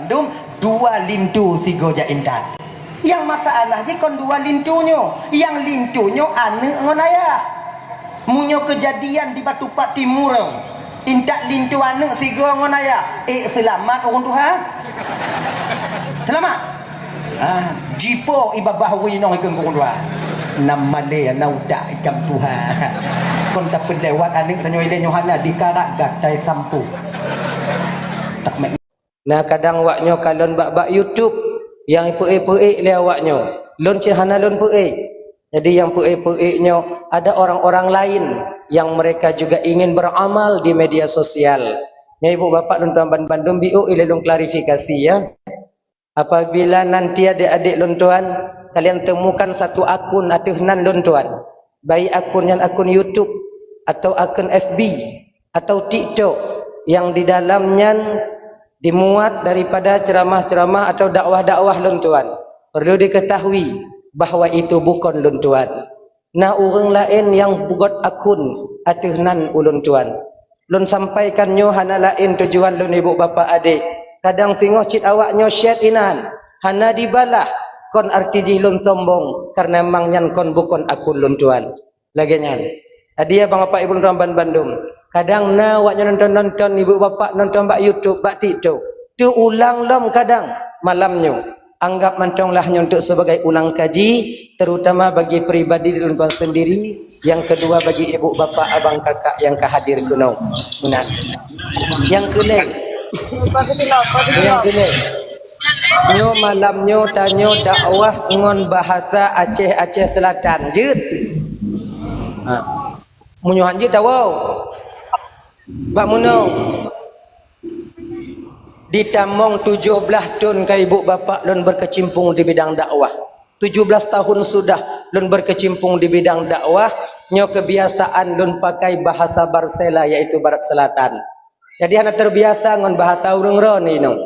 Bandung dua lintu si Gojak Intan. Yang masalah je kon dua lintunya. Yang lintunya anak ngon ayah. Munyo kejadian di Batu Pak Timur. Intak lintu anak si ngon ayah. Selamat orang Tuhan. Selamat. Jipo ibabah winong ikeng orang Tuhan. Nam Malay na udak ikam Tuhan. Kon tak lewat anak tanyo ile Yohana dikarak gatai sampu. Tak mek. Nah kadang waknyo kalon bak YouTube yang peik-peik le awaknyo. Lon cihana lon peik. Jadi yang peik-peiknyo ada orang-orang lain yang mereka juga ingin beramal di media sosial. Ya ibu bapak dan tuan Bandung biu ile long klarifikasi ya. Apabila nanti adik-adik lon tuan kalian temukan satu akun atuhnan lon tuan, baik akun yang akun YouTube atau akun FB atau TikTok yang di dalamnya dimuat daripada ceramah-ceramah atau dakwah-dakwah lon tuan, perlu diketahui bahawa itu bukan lon tuan. Nah orang lain yang buat akun atuhnan ulun tuan, lon sampaikannya hana lain tujuan lon ibu bapa adik. Kadang singoh cit awaknyo share inan hana dibalah kon arti jilun sombong karena memang nyan kon bukan akun lun tuan. Lagi nyan. Tadi ya bang apa ibu ramban Bandung. Kadang na waknya nonton ibu bapak nonton bak YouTube, bak TikTok. Tu ulang lom kadang malamnya. Anggap mantonglah nyontok sebagai ulang kaji, terutama bagi pribadi lun tuan sendiri. Yang kedua bagi ibu bapak, abang kakak yang kehadir kuno. Benar. Yang keleng. Yang keleng. Nyo malamnyo tanyo dakwah ngon bahasa Aceh Selatan jeut. Munyo hanjeut tawau. Bak muno. Ditamong 17 tahun ka ibu bapak lun berkecimpung di bidang dakwah. 17 tahun sudah lun berkecimpung di bidang dakwah, nyo kebiasaan lun pakai bahasa Barsela yaitu Barat Selatan. Jadi hana terbiasa ngon bahasa urang roni no.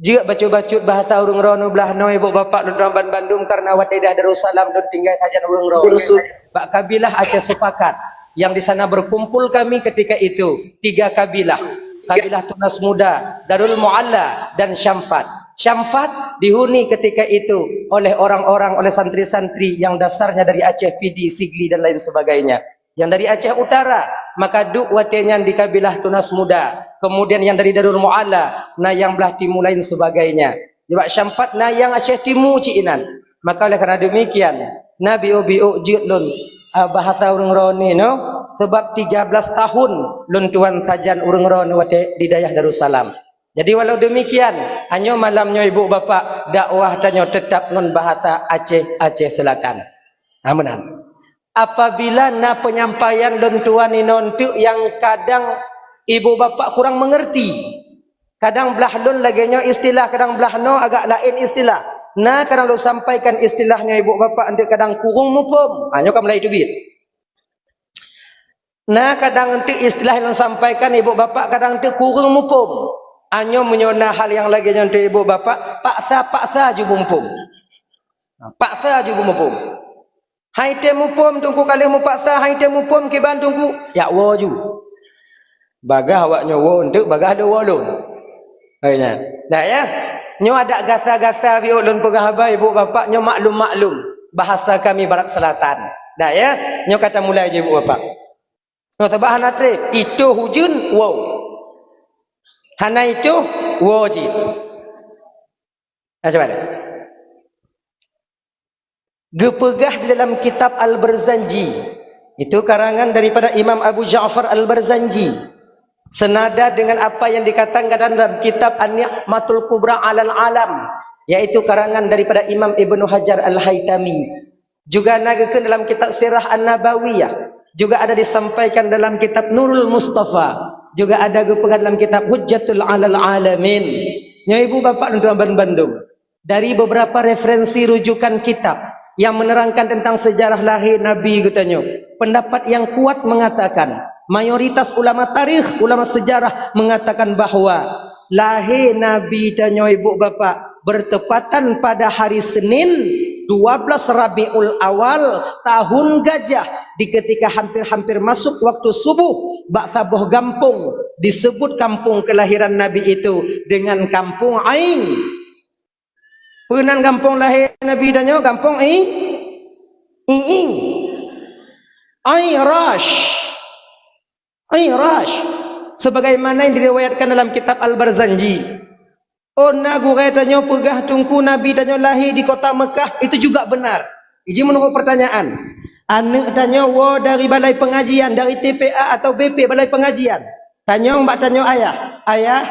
Jika bacut-bacut bahasa urang rono belah no ibu bapak lun ramban Bandung karena watidah Darussalam dan tinggal hajan urang rono. Bak kabilah Aceh sepakat yang di sana berkumpul kami ketika itu 3 kabilah. Kabilah Tunas Muda, Darul Mualla dan Syamfat. Syamfat dihuni ketika itu oleh orang-orang, oleh santri-santri yang dasarnya dari Aceh, Pidi, Sigli dan lain sebagainya. Yang dari Aceh Utara maka duk watenya di kabilah Tunas Muda, kemudian yang dari Darul Mualla nah yang belah timur lain sebagainya. Sebab Syamfat nah yang Aceh Timur ciinan. Maka oleh karena demikian Nabi Obiu jidlun bahasa urang roni no sebab 13 tahun lun tuan sajan urang roni wate di daerah Darussalam. Jadi walau demikian hanya malamnya ibu bapak dakwah tanyo tetap ngon bahasa Aceh Selatan. Amunan. Apabila na penyampaian lun tuan inontu yang kadang ibu bapak kurang mengerti. Kadang belah lun laganya istilah, kadang belah no agak lain istilah. Nah kadang lu sampaikan istilahnya ibu bapak nanti kadang kurung mupum. Hanya kamu lah itu bit. Nah kadang nanti istilah yang lu sampaikan ibu bapak kadang nanti kurung mupum. Hanya menyona hal yang lagi nanti ibu bapak paksa ju mumpum. Paksa ju mumpum. Hai temupum tungku kali mu paksa hai temupum ke Bandungku ya wo ju bagah awaknya wo untuk bagah ada wo lun kayaknya dah ya nyo ada gasa-gasa bi ulun pegahaba ibu bapak nyo maklum bahasa kami Barat Selatan dah ya nyo kata mulai je ibu bapak nyo tabah hanatre itu hujun wo hana itu wo ji coba deh. Gepegah di dalam kitab Al-Barzanji. Itu karangan daripada Imam Abu Ja'far Al-Barzanji. Senada dengan apa yang dikatakan dalam kitab An-Ni'matul Kubra 'alal Alam, yaitu karangan daripada Imam Ibnu Hajar Al-Haytami. Juga nagakeun dalam kitab Sirah An-Nabawiyah. Juga ada disampaikan dalam kitab Nurul Mustafa. Juga ada gepegah dalam kitab Hujjatul 'alal Alamin. Nya ibu bapak dan tuan Bandung. Dari beberapa referensi rujukan kitab yang menerangkan tentang sejarah lahir Nabi katanya. Pendapat yang kuat mengatakan, mayoritas ulama tarikh, ulama sejarah mengatakan bahawa lahir Nabi tanya ibu bapa bertepatan pada hari Senin 12 Rabiul Awal tahun Gajah di ketika hampir-hampir masuk waktu subuh bak sabuh kampung disebut kampung kelahiran Nabi itu dengan kampung Ain. Penan kampung lahir Nabi danyo kampung Ing. Airash. Sebagaimana yang diriwayatkan dalam kitab Al-Barzanji. Ona gure danyo pegah tungku Nabi danyo lahir di kota Mekah, itu juga benar. Iji menunggu pertanyaan. Anak danyo wo dari balai pengajian, dari TPA atau BP balai pengajian. Tanyo mbak tanyo ayah. Ayah,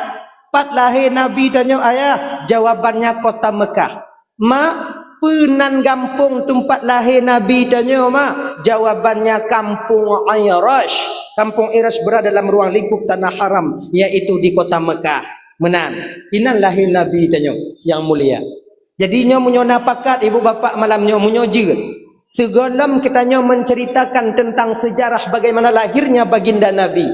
pat lahir Nabi danyo ayah. Jawabannya kota Mekah. Mak, penan kampung tempat lahir Nabi danyo mak. Jawabannya kampung Airash. Kampung Airash berada dalam ruang lingkup tanah haram, yaitu di kota Mekah. Menan, inan lahir Nabi danyo yang mulia. Jadi nyo munyo napakat ibu bapa malam nyo munyo jeut. Segolam kita nyo menceritakan tentang sejarah bagaimana lahirnya baginda Nabi.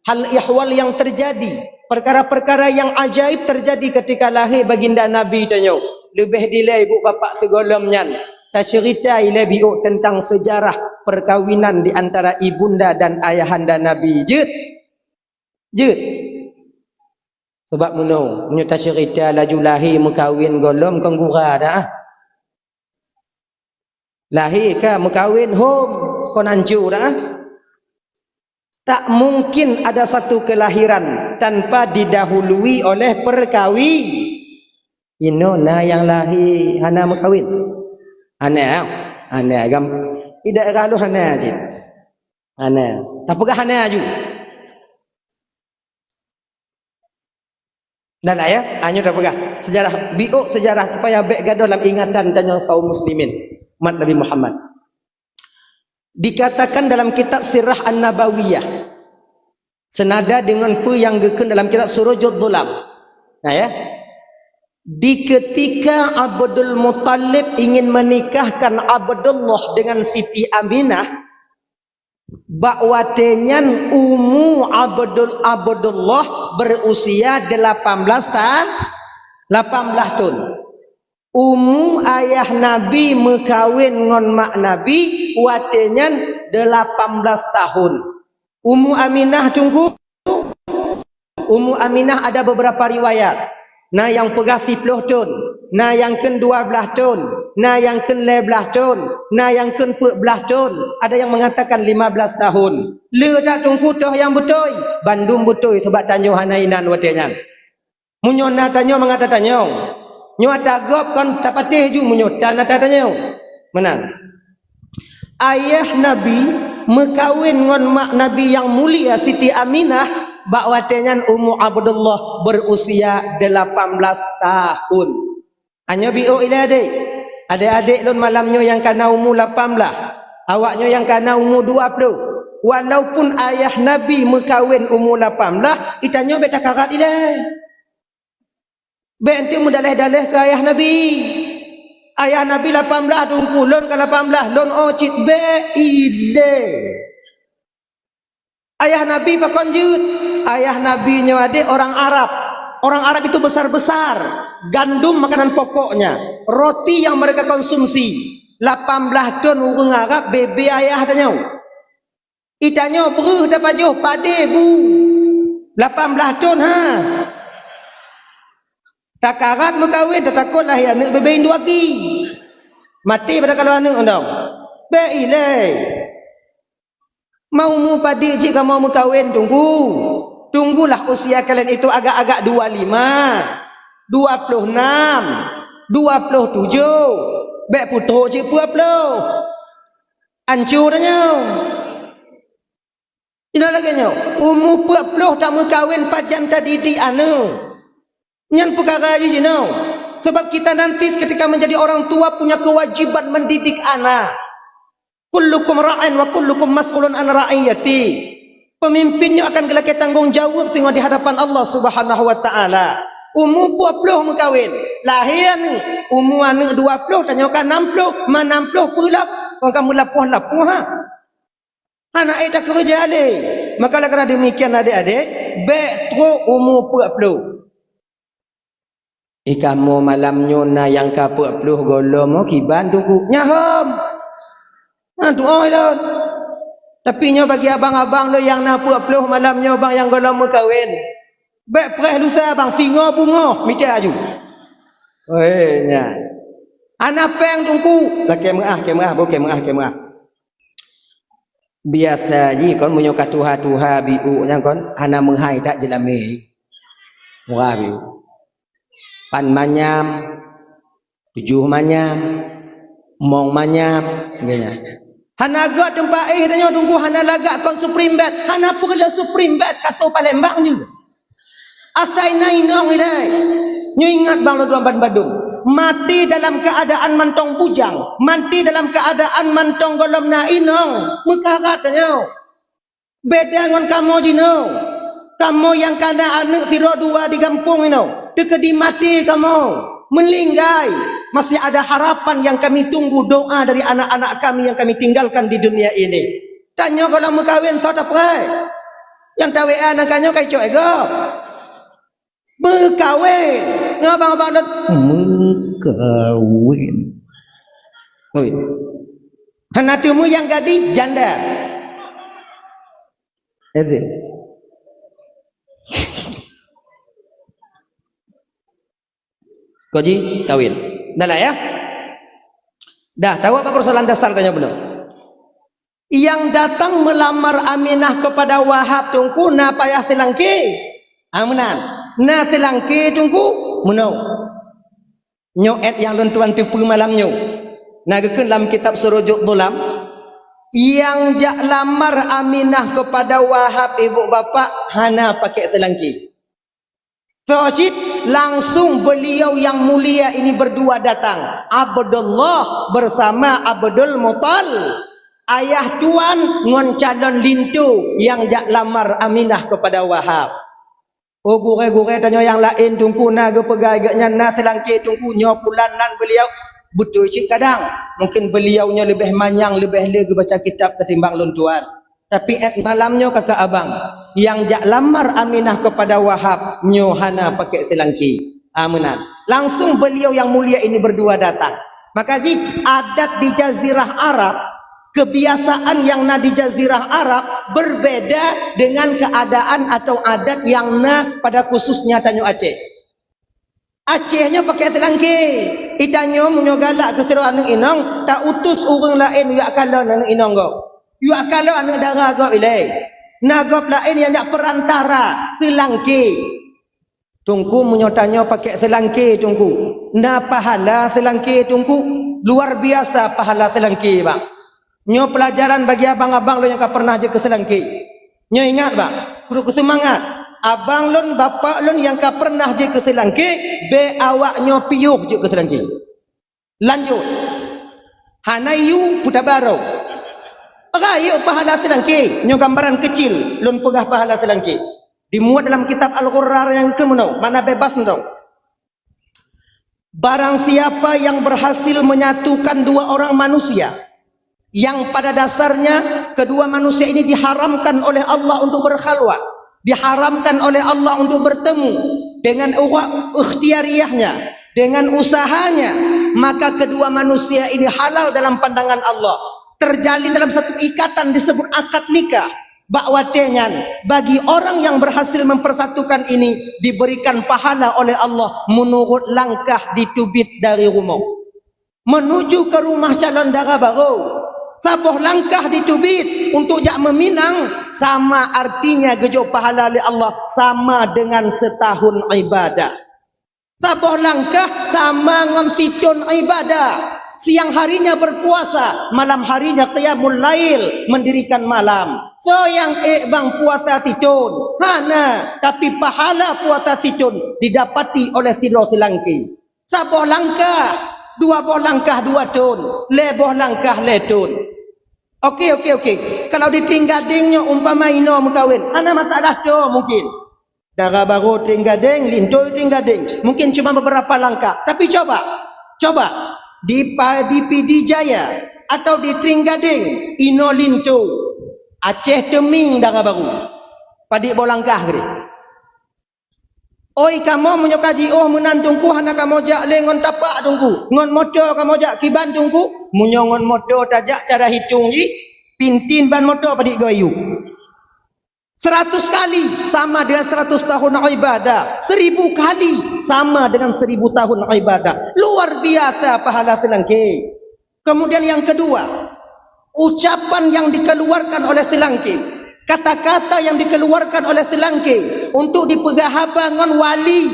Hal ihwal yang terjadi, perkara-perkara yang ajaib terjadi ketika lahir baginda Nabi danyo. Lebih dilai ibu bapa segolam nyan. Ta cerita ile biu tentang sejarah perkawinan di antara ibunda dan ayahanda Nabi. Jeut. Sebab menung menyuta cerita laju lahir mekawin golom konggura dah. Lahir ke mekawin home kon hancur dah. Tak mungkin ada satu kelahiran tanpa didahului oleh perkawin. Ino na yang lahir hana mekawin. Hana agam ida ralu hana aje. Hana. Tak pegah hana aju. Dan ayah, hanya dah pegang sejarah biuk sejarah supaya baik gaduh dalam ingatan tanya kaum muslimin umat Nabi Muhammad. Dikatakan dalam kitab Sirah An-Nabawiyah senada dengan pu yang geken dalam kitab Surujud Dhulam. Nah ya. Di ketika Abdul Muttalib ingin menikahkan Abdullah dengan Siti Aminah, bakwatenyan Abdullah berusia 18 tahun. Ayah Nabi mekawin ngon mak Nabi watenyan 18 tahun. Aminah tunggu. Aminah ada beberapa riwayat. Nah yang pegah 10 tahun, nah yang ke 12 tahun, nah yang ke 11 tahun, nah yang ke 14 tahun, ada yang mengatakan 15 tahun. Le dak tungku toh yang betul. Bandung betul sebab tanyo hanainan watenyan. Munyo na tanyo mengata tanyo. Nyo atagop kan tapateh ju munyo tanah tanyo. Menang. Ayah Nabi mekawin ngon mak Nabi yang mulia Siti Aminah. Bakwatenyan Abdullah berusia 18 tahun. Hanya biu ila adik. Adik-adik lun malamnya yang kana umur 18. Awaknya yang kana umur 20. Walaupun ayah Nabi mekawin umur 18, itanyo beta karat ila. Be enti mudaleh-daleh ke ayah Nabi. Ayah Nabi 18 tungku lun ke 18 lun ocit be ile. Ayah Nabi pakonjut. Ayah Nabi nya adik orang Arab. Orang Arab itu besar-besar. Gandum makanan pokoknya. Roti yang mereka konsumsi. 18 ton orang Arab bebe ayah tanya. Itanya beruh dapat jauh pade bu. 18 ton ha. Takarat mekawin takutlah ya anak bebe Hindu lagi. Mati pada kalau anak ondong. Be ilai. Mau mu padi jika mau mekawin tunggulah usia kalian itu agak-agak 25 26 27 bek putuk cik 40 hancurnya tidak lagi nyo umur 40 tak mekawin pajan tadi di anu nyan perkara di sini sebab kita nanti ketika menjadi orang tua punya kewajiban mendidik anak. Kullukum ra'in wa kullukum mas'ulun an ra'iyati. Pemimpinnya akan gelak tanggungjawab tengok di hadapan Allah Subhanahu wa taala. Umur 20 mekawin. Lahir ni umur anak 20 tanyakan 60, mana 60 pula. Orang kamu lapuh-lapuh ha. Anak dah kerja le. Maka lah kerana demikian adik-adik, betro umur 40. Kamu malam nyona yang ke 40 golom kiban tunggu. Nyaham. Doa lah. Tapi nyo bagi abang-abang lo yang nak 40 malam nyo bang yang golong berkahwin. Baik pereh lusa bang singo bungo mita aju. Oi nya. Ana peng tungku. Lah kemah bo kemah. Biasa ji kon munyo katuha-tuha biu nya kon ana menghai tak jelame. Murah biu. Pan manyam, 7 manyam, mong manyam ngenya. Hana gak tempat danyo tungku hana lagak kon supreme bed. Hana perlu supreme bed kato Palembang je. Asai nainong ilai. Nyo ingat bang lo tuan Badung. Mati dalam keadaan mantong bujang, mati dalam keadaan mantong golom na inong. Mekarat danyo. Beda ngon kamu jino. Kamu yang kana anak tiro dua di kampung ino. Dekedi mati kamu. Melinggai. Masih ada harapan yang kami tunggu doa dari anak-anak kami yang kami tinggalkan di dunia ini. Tanyo kalau mau kawin so tapai. Yang tawean kanyo kai cok ego. Berkawin. Ngabang-abang berkawin. Oi. Hanatumu yang gadis janda. Itu. Koji kawin. Dah lah ya. Dah tahu apa persoalan dasar tanya belum? Yang datang melamar Aminah kepada Wahab tungku na payah selangki. Amanan. Na selangki tungku menau. Nyoet yang lentuan tipu malam nyo. Na gekeun dalam kitab Surujuk Dhulam yang jak lamar Aminah kepada Wahab ibu bapa hana pakai selangki. Fajid langsung beliau yang mulia ini berdua datang. Abdullah bersama Abdul Muttal. Ayah tuan ngon calon lintu yang jak lamar Aminah kepada Wahab. Oh gure-gure tanya yang lain tungku na ge pegai ge nyana selangki tungku nyo pulanan beliau betul cik kadang. Mungkin beliaunya lebih manyang lebih legi baca kitab ketimbang lun tuan. Tapi malamnya kakak abang yang jak lamar Aminah kepada Wahab nyo hana pakai selangki. Amanan. Langsung beliau yang mulia ini berdua datang. Maka jika adat di Jazirah Arab, kebiasaan yang na di Jazirah Arab berbeda dengan keadaan atau adat yang na pada khususnya tanyo Aceh. Acehnya pakai selangki. Itanyo munyo galak ke tero anak inong tak utus orang lain yak kalau anak inong go. Yak kalau anak dara go ilai. Nagop lain yang nak perantara selangki. Tungku munyo tanyo pakai selangki tungku. Na pahala selangki tungku luar biasa pahala selangki bang. Nyo pelajaran bagi abang-abang lo yang ka pernah je ke selangki. Nyo ingat bang, perlu semangat. Abang lon, bapak lon yang ka pernah je ke selangki, be awak nyo piuk je ke selangki. Lanjut. Hanayu putabaro. Raya pahala selangki. Nyo gambaran kecil lon pegah pahala selangki. Dimuat dalam kitab Al-Qur'an yang kemenau, mana bebas menau. Barang siapa yang berhasil menyatukan dua orang manusia yang pada dasarnya kedua manusia ini diharamkan oleh Allah untuk berkhalwat, diharamkan oleh Allah untuk bertemu dengan ikhtiariyahnya, dengan usahanya, maka kedua manusia ini halal dalam pandangan Allah, terjalin dalam satu ikatan disebut akad nikah. Bakwatengan bagi orang yang berhasil mempersatukan ini diberikan pahala oleh Allah menurut langkah ditubit dari rumah menuju ke rumah calon dara baru. Sabuh langkah ditubit untuk jak meminang sama artinya gejo pahala oleh Allah sama dengan setahun ibadah. Sabuh langkah sama ngon situn ibadah. Siang harinya berpuasa, malam harinya qiyamul lail, mendirikan malam. So yang bang puasa situn, hana tapi pahala puasa situn didapati oleh silo selangki. Sabuh langkah, dua boh langkah dua tun, leboh langkah letun. Okey. Kalau ditinggadingnya umpama ino mengkawin, ana masalah tu mungkin. Dara baru tinggading, lintu tinggading. Mungkin cuma beberapa langkah. Tapi coba. Di PD Jaya atau di Tringgading, ino lintu. Aceh teming dara baru. Padik bolangkah gede. Oi kamu menyokaji menantungku hana kamu jak lengon tapak tungku. Ngon motor kamu jak kiban tungku. Munyongon motor tajak cara hitung ji. Pintin ban motor padik goyu. 100 kali sama dengan 100 tahun ibadah. 1000 kali sama dengan 1000 tahun ibadah. Luar biasa pahala selangki. Kemudian yang kedua, ucapan yang dikeluarkan oleh selangki, kata-kata yang dikeluarkan oleh selangki untuk dipegahabangan wali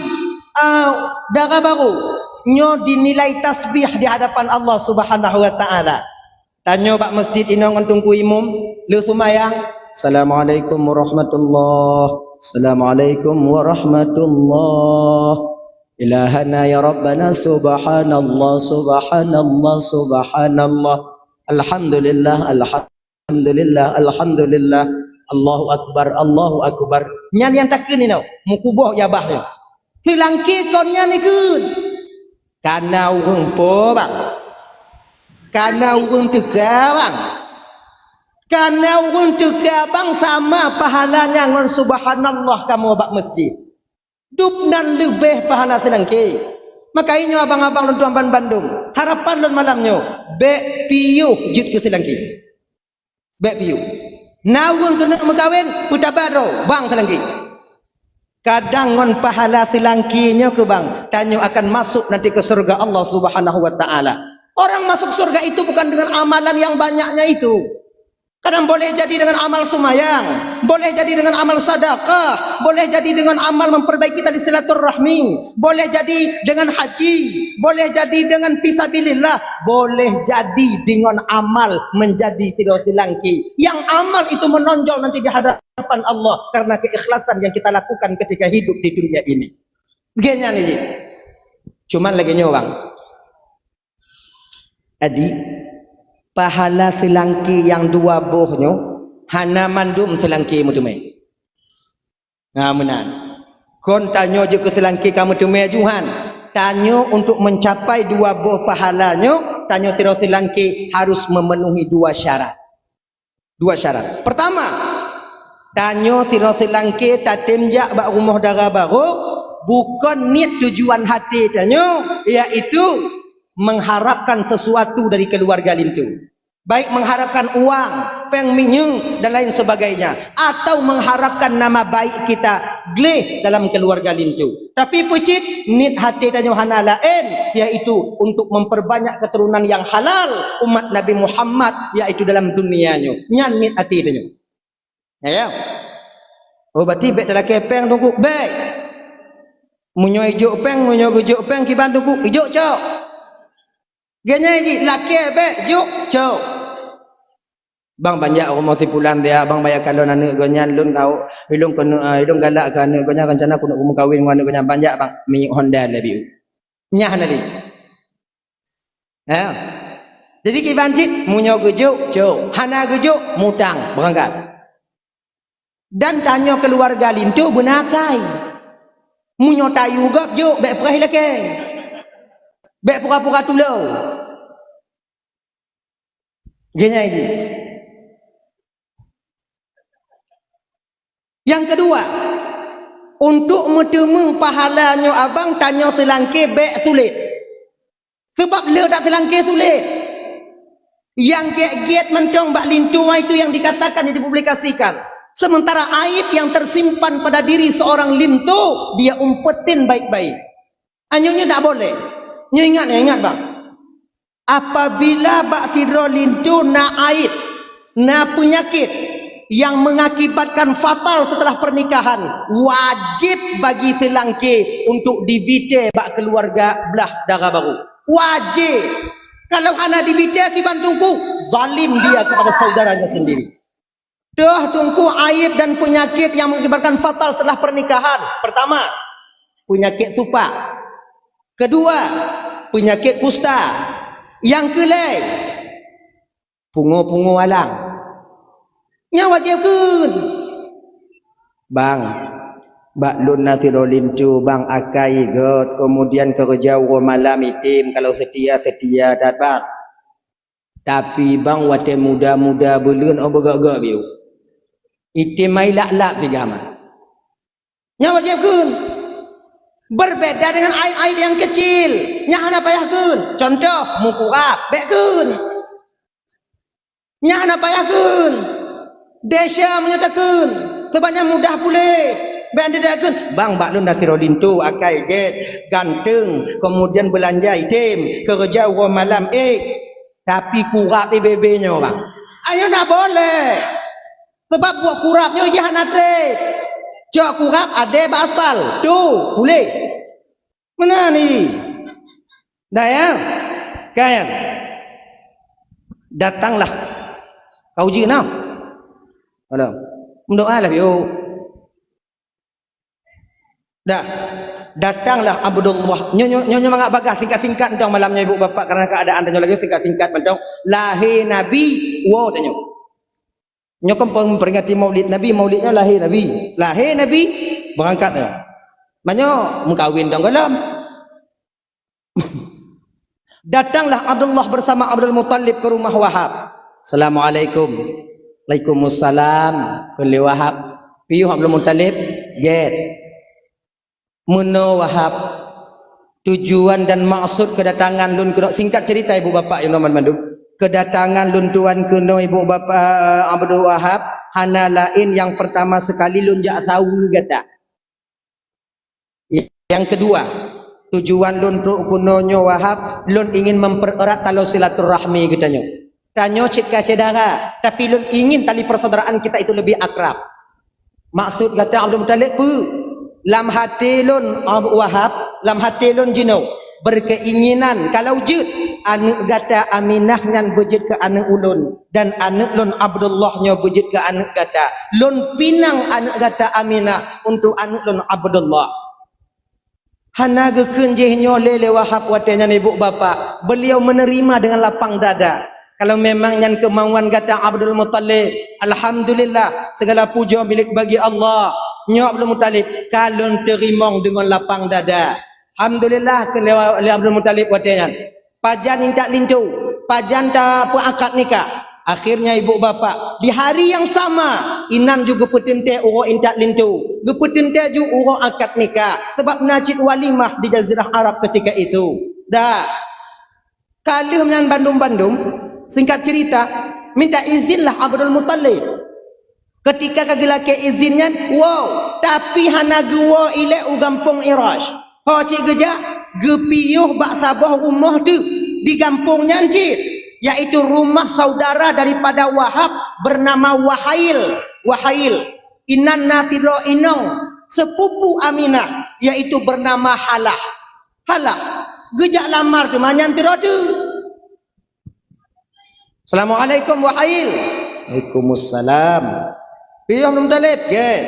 darah baru, nyo dinilai tasbih di hadapan Allah Subhanahu wa taala. Tanya bak masjid inong tungku imum, lu sumayang, Assalamualaikum warahmatullahi. Assalamualaikum warahmatullahi. Ilahana ya Rabbana subhanallah subhanallah subhanallah. Alhamdulillah alhamdulillah alhamdulillah. Allahu akbar Allahu akbar. Nyan yang tak kini no, mukuboh ya bahnya. Selangki konnya ni kun. Kana urung po bang. Kana urung tega bang. Kana urung tega bang sama pahalanya ngon subhanallah kamu bak masjid. Dupnan lebih pahala selangki. Makanya abang-abang dan tuan Bandung, harapan dan malamnya bek piu jut ke selangki. Bek piu. Nawang kena mengkawin putabaro bang selangki. Kadang ngon pahala selangkinya ke bang, tanya akan masuk nanti ke surga Allah Subhanahu wa taala. Orang masuk surga itu bukan dengan amalan yang banyaknya itu. Kadang boleh jadi dengan amal sumayang, boleh jadi dengan amal sedekah, boleh jadi dengan amal memperbaiki tali silaturahmi, boleh jadi dengan haji, boleh jadi dengan fisabilillah, boleh jadi dengan amal menjadi tidak silangki. Yang amal itu menonjol nanti di hadapan Allah karena keikhlasan yang kita lakukan ketika hidup di dunia ini. Begini nih. Cuman lagi nyawang. Adi pahala selangki yang dua bohnya hana mandum selangki mutume. Ngamenan. Kon tanyo je ke selangki kamu tume juhan. Tanyo untuk mencapai dua boh pahalanya, tanyo tiro selangki harus memenuhi dua syarat. Dua syarat. Pertama, tanyo tiro selangki tatimjak bak rumah darah baru bukan niat tujuan hati tanyo, iaitu mengharapkan sesuatu dari keluarga lintu, baik mengharapkan uang, peng minyung dan lain sebagainya, atau mengharapkan nama baik kita gleh dalam keluarga lintu. Tapi pecit nit hati tanya hana lain, yaitu untuk memperbanyak keturunan yang halal umat Nabi Muhammad, yaitu dalam dunianya. Nyan nit hati tanya. Ya. Oh berarti bet dalam kepeng tunggu baik. Munyo ijo peng, munyo ijo peng kiban tunggu ijo cok. Genya ji laki be juk cok. Bang banyak orang mau tipulan dia, bang banyak kalau nanu gonyan lun kau, hilung kono hilung galak kan gonya rencana aku nak kawin dengan gonya banyak bang, mi Honda lebih. Nyah nadi. Ya. Jadi kibancit munyo gejuk cok, hana gejuk mutang berangkat. Dan tanya keluarga lintu benakai. Munyo tayu gap juk be perah laki. Be pura-pura tulau. Genya ini. Yang kedua, untuk bertemu pahalanya abang tanya selangki bek sulit. Sebab le tak selangki sulit. Yang giat mentong bak lintua itu yang dikatakan yang dipublikasikan. Sementara aib yang tersimpan pada diri seorang lintu dia umpetin baik-baik. Anyunya tak boleh. Ingat bang. Apabila bak tidro lintu na aib, na penyakit yang mengakibatkan fatal setelah pernikahan, wajib bagi selangki untuk dibite bak keluarga belah darah baru. Wajib. Kalau hana dibite kiban tungku, zalim dia kepada saudaranya sendiri. Dah tungku aib dan penyakit yang mengakibatkan fatal setelah pernikahan. Pertama, penyakit tupak. Kedua, penyakit kusta. Yang kelai, pungu-pungu alang. Nya wajib kun. Bang, bak lun nasiro lintu bang akai got, kemudian kerja malam itim kalau setia dat bang. Tapi bang wate muda-muda belun obegak-gak biu. Itim mai lak-lak sigama. Nya wajib kun. Berbeda dengan aib-aib yang kecil. Nyahana payah kun. Contoh mukurap, bek kun. Nya nak payahkeun. Desya menyatakan sebabnya mudah pulih. Bang dia katakan, bang baklun dah tirolin tu akai jet ganteng, kemudian belanja item, kerja orang malam tapi kurap bebenya bang. Ayo nak boleh. Sebab buat kurapnya jangan atre. Cak kurap ada aspal. Tu boleh. Mana ni? Dah ya? Kan? Datanglah. Kau uji nak? Alah. Mendoa lah yo. Dah. Datanglah Abdullah. Nyonya mangak bagah tingkat-tingkat entong malamnya ibu bapa karena keadaan tanyo lagi tingkat-tingkat entong lahir Nabi wo tanyo. Nyo kan peringati Maulid Nabi, Maulidnya lahir Nabi. Lahir Nabi berangkat dah. Banyak mengkawin dong galam. Datanglah Abdullah bersama Abdul Muttalib ke rumah Wahab. Assalamualaikum. Waalaikumsalam. Kulli Wahab. Piyu Abdul Muttalib? Get. Muno Wahab. Tujuan dan maksud kedatangan lun kuno singkat cerita ibu bapa yang Noman Bandung. Kedatangan lun tuan kuno ibu bapa Abdul Wahab hana lain yang pertama sekali lun jak tahu kata. Yang kedua, tujuan lun kunonyo Wahab lun ingin mempererat tali silaturahmi katanya. Tanyo cik saudara, tapi lun ingin tali persaudaraan kita itu lebih akrab. Maksud kata Abdul Muttalib pu lam hati lun Abu Wahab, lam hati lun jino berkeinginan kalau jut anak gata Aminah ngan bejit ke anak ulun dan anak lun Abdullah nyo bejit ke anak gata lun pinang anak gata Aminah untuk anak lun Abdullah. Hana gekeun jehnyo lele Wahab watenya ibu bapa, beliau menerima dengan lapang dada. Kalau memang yang kemauan kata Abdul Muttalib, alhamdulillah segala puja milik bagi Allah. Nyo Abdul Muttalib kalon terima dengan lapang dada. Alhamdulillah ke Abdul Muttalib watenya. Pajan intak lintu, pajan ta akad nikah. Akhirnya ibu bapa di hari yang sama inan juga petente uro intak lintu, gepetente juga uro akad nikah sebab najib walimah di Jazirah Arab ketika itu. Dah kalih dengan Bandung-Bandung singkat cerita minta izinlah Abdul Muttalib. Ketika kagilake izinnya, wow, tapi hana gua ile ugampung Irash. Ho cik geja gepiyuh bak sabah rumah tu di kampungnya cik, yaitu rumah saudara daripada Wahab bernama Wahail. Wahail inan natiro inong sepupu Aminah yaitu bernama Halah. Halah gejak lamar tu manyan tiro tu. Assalamualaikum Wahail. Waalaikumsalam. Piyu Abdul Muttalib? Get.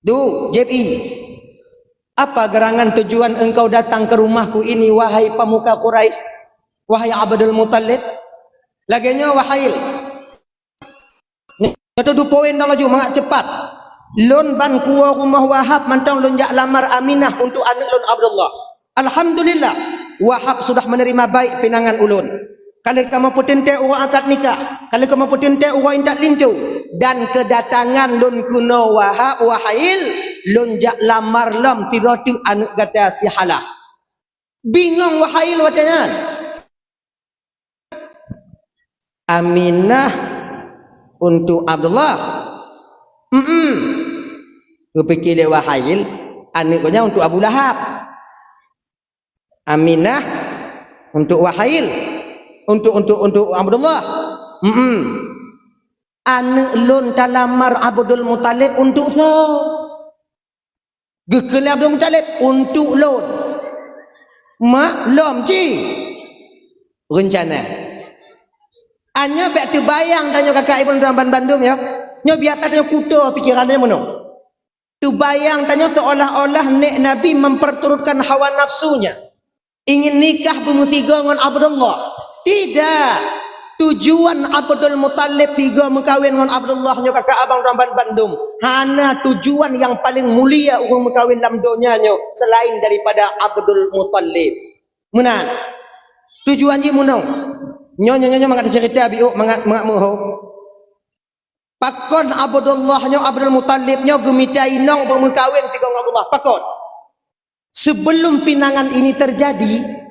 Du, JPI. Apa gerangan tujuan engkau datang ke rumahku ini wahai pemuka Quraisy? Wahai Abdul Muttalib? Laginya Wahail. Itu 2 poin dah laju mangak cepat. Lun ban kuwa rumah Wahab mantang lun jak lamar Aminah untuk anak lun Abdullah. Alhamdulillah Wahab sudah menerima baik pinangan ulun. Kalau kamu potente orang akad nikah, kalau kamu potente orang intak lintu dan kedatangan lun kuno Wahab Wahail lun jak lamar lam tiratu anak kata si Halah. Bingung Wahail watanya. Aminah untuk Abdullah. Kepikir dia Wahail anaknya untuk Abu Lahab. Aminah untuk Wahail. Untuk Abdullah. Anak lun talamar Abdul Muttalib untuk so. Gekele Abdul Muttalib untuk lun. Maklum ci. Rencana. Anya bek terbayang tanya kakak ibu dalam Bandung ya. Nyo biar tanya kuda pikirannya mono. Terbayang tanya seolah-olah nek Nabi memperturutkan hawa nafsunya. Ingin nikah bermusika dengan Abdullah. Tidak. Tujuan Abdul Muttalib tiga mengkawin dengan Abdullah nyo kakak abang Ramban Bandung. Hana tujuan yang paling mulia orang mengkawin dalam dunia nyo selain daripada Abdul Muttalib. Menang. Tujuan je munong. Nyo mangat cerita biu mangat moho. Pakon Abdullah nyo Abdul Muttalib nyo gemita inong bermengkawin tiga dengan Abdullah. Pakon. Sebelum pinangan ini terjadi,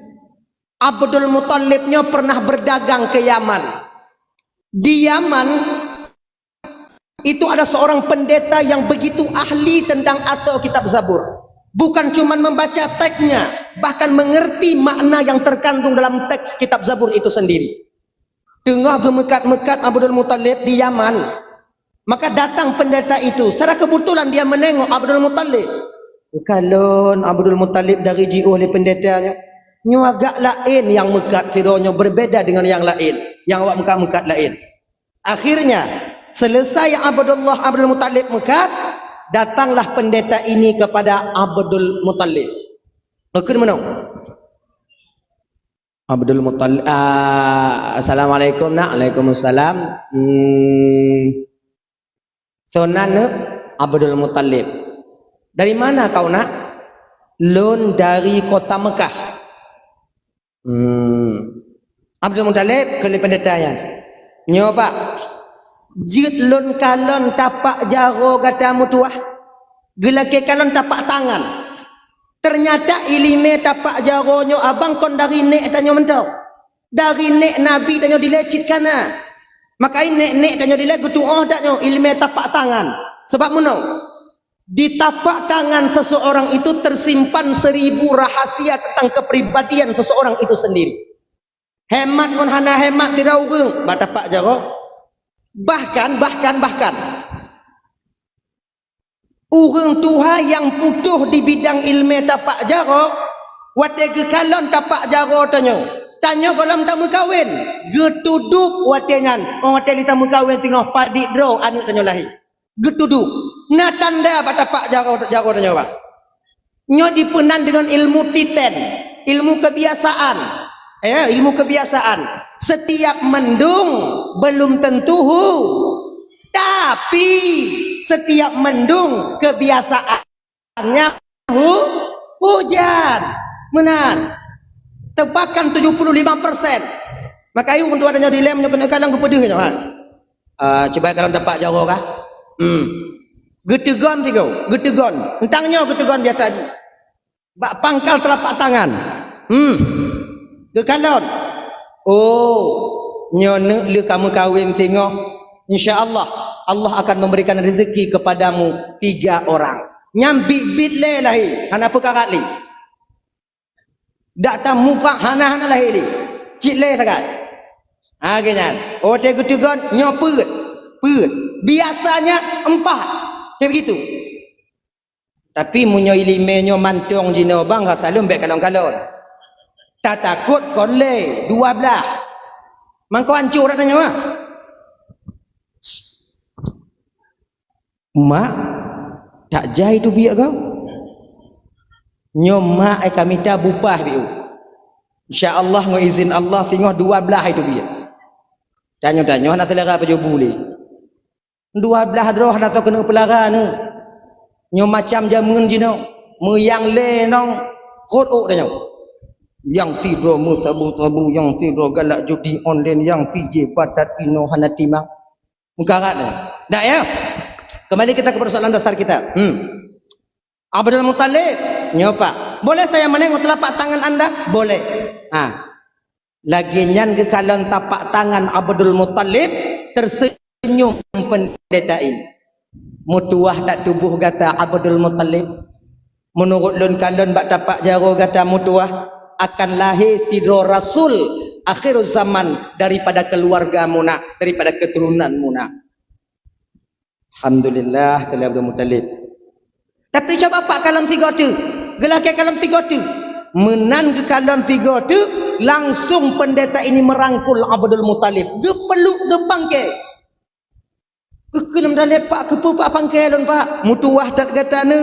Abdul Muttalibnya pernah berdagang ke Yaman. Di Yaman itu ada seorang pendeta yang begitu ahli tentang atau kitab Zabur. Bukan cuma membaca teksnya, bahkan mengerti makna yang terkandung dalam teks kitab Zabur itu sendiri. Tengah gemekat-mekat Abdul Muttalib di Yaman, maka datang pendeta itu. Secara kebetulan dia menengok Abdul Muttalib. Kalau Abdul Muttalib dari jiu oleh pendetanya, nyo agak lain yang mekat kiranya berbeda dengan yang lain, yang awak mekat-mekat lain. Akhirnya selesai Abdul Muttalib mekat, datanglah pendeta ini kepada Abdul Muttalib. Okey mana? Abdul Muttalib, assalamualaikum nak. Waalaikumsalam. Sonan Abdul Muttalib. Dari mana kau nak? Lon dari kota Mekah. Abdul Muttalib ke pendetanya. Nyoba jit lon kalon tapak jaro kata mutuah. Gelake kalon tapak tangan. Ternyata ilime tapak jaronyo abang kon dari nek tanyo mentau. Dari nek Nabi tanyo dilecit kana. Maka nek tanyo dilecit doa taknyo ilime tapak tangan. Sebab menau di tapak tangan seseorang itu tersimpan 1000 rahasia tentang kepribadian seseorang itu sendiri. Hemat kon hana hemat tidak urung ba tapak jaro. Bahkan urang tuha yang putuh di bidang ilmu tapak jaro, wate ke kalon tapak jaro tanyo kolam tamu kawin, getuduk wate nyan, wate li tamu kawin tengah padik dro anu tanyo lahir. Getuduk. Na tanda ba tapak jaro tanyo ba. Nyo dipenan dengan ilmu titen, ilmu kebiasaan. Ilmu kebiasaan. Setiap mendung belum tentu tapi setiap mendung kebiasaannya hujan. Benar. Tebakan 75%. Maka ayo untuk adanya dilem nyo kena kalang kepedih nyo kan. Coba kalau dapat jaro kah? Getegon tigo, getegon. Entangnya getegon dia tadi. Bak pangkal telapak tangan. Gekalon. Oh, nyonek le kamu kawin tengok. InsyaAllah Allah akan memberikan rezeki kepadamu 3 orang. Nyambik bit le lahir. Hana perkara li. Dak tamu pak hana lahir li. Cik le takat. Ganyan. Oh te getegon nyo peut. Biasanya 4. Kayak begitu. Tapi munyo ilime nyo mantong jino bang kata lembek kalon-kalon. Tak takut kon le 12. Mangkau hancur katanya mah. Mak tak jai tu biak kau. Nyoma kami dah bupah biu. Insya-Allah ngo izin Allah tengok 12 itu biak. Tanya-tanya nak selera apa jo boleh. 12 droh nak tahu kena pelara ni. Nyo macam jamun jino, meyang le nong kodok tanya. Yang tidur mutabu yang tidur galak judi online yang tije patat ino hana timang mukarat dah ya. Kembali kita ke persoalan dasar kita. Abdul Muttalib nyopa, boleh saya menengok telapak tangan anda? Boleh. Lagi nyan ke kalon tapak tangan Abdul Muttalib tersenyum pendeta ini. Mutuah tak tubuh kata Abdul Muttalib. Menurut lun kalon bak tapak jaro kata mutuah akan lahir sidro Rasul akhir zaman daripada keluarga muna, daripada keturunan muna. Alhamdulillah kalau Abdul Muttalib. Tapi coba pak kalam 3 tu, gelak kalam 3 tu, menan ke kalam 3 tu, langsung pendeta ini merangkul Abdul Muttalib. Gepeluk gepang ke. Kekelam dah lepak kepupak pangkai lon pak. Mutuah tak kata ne.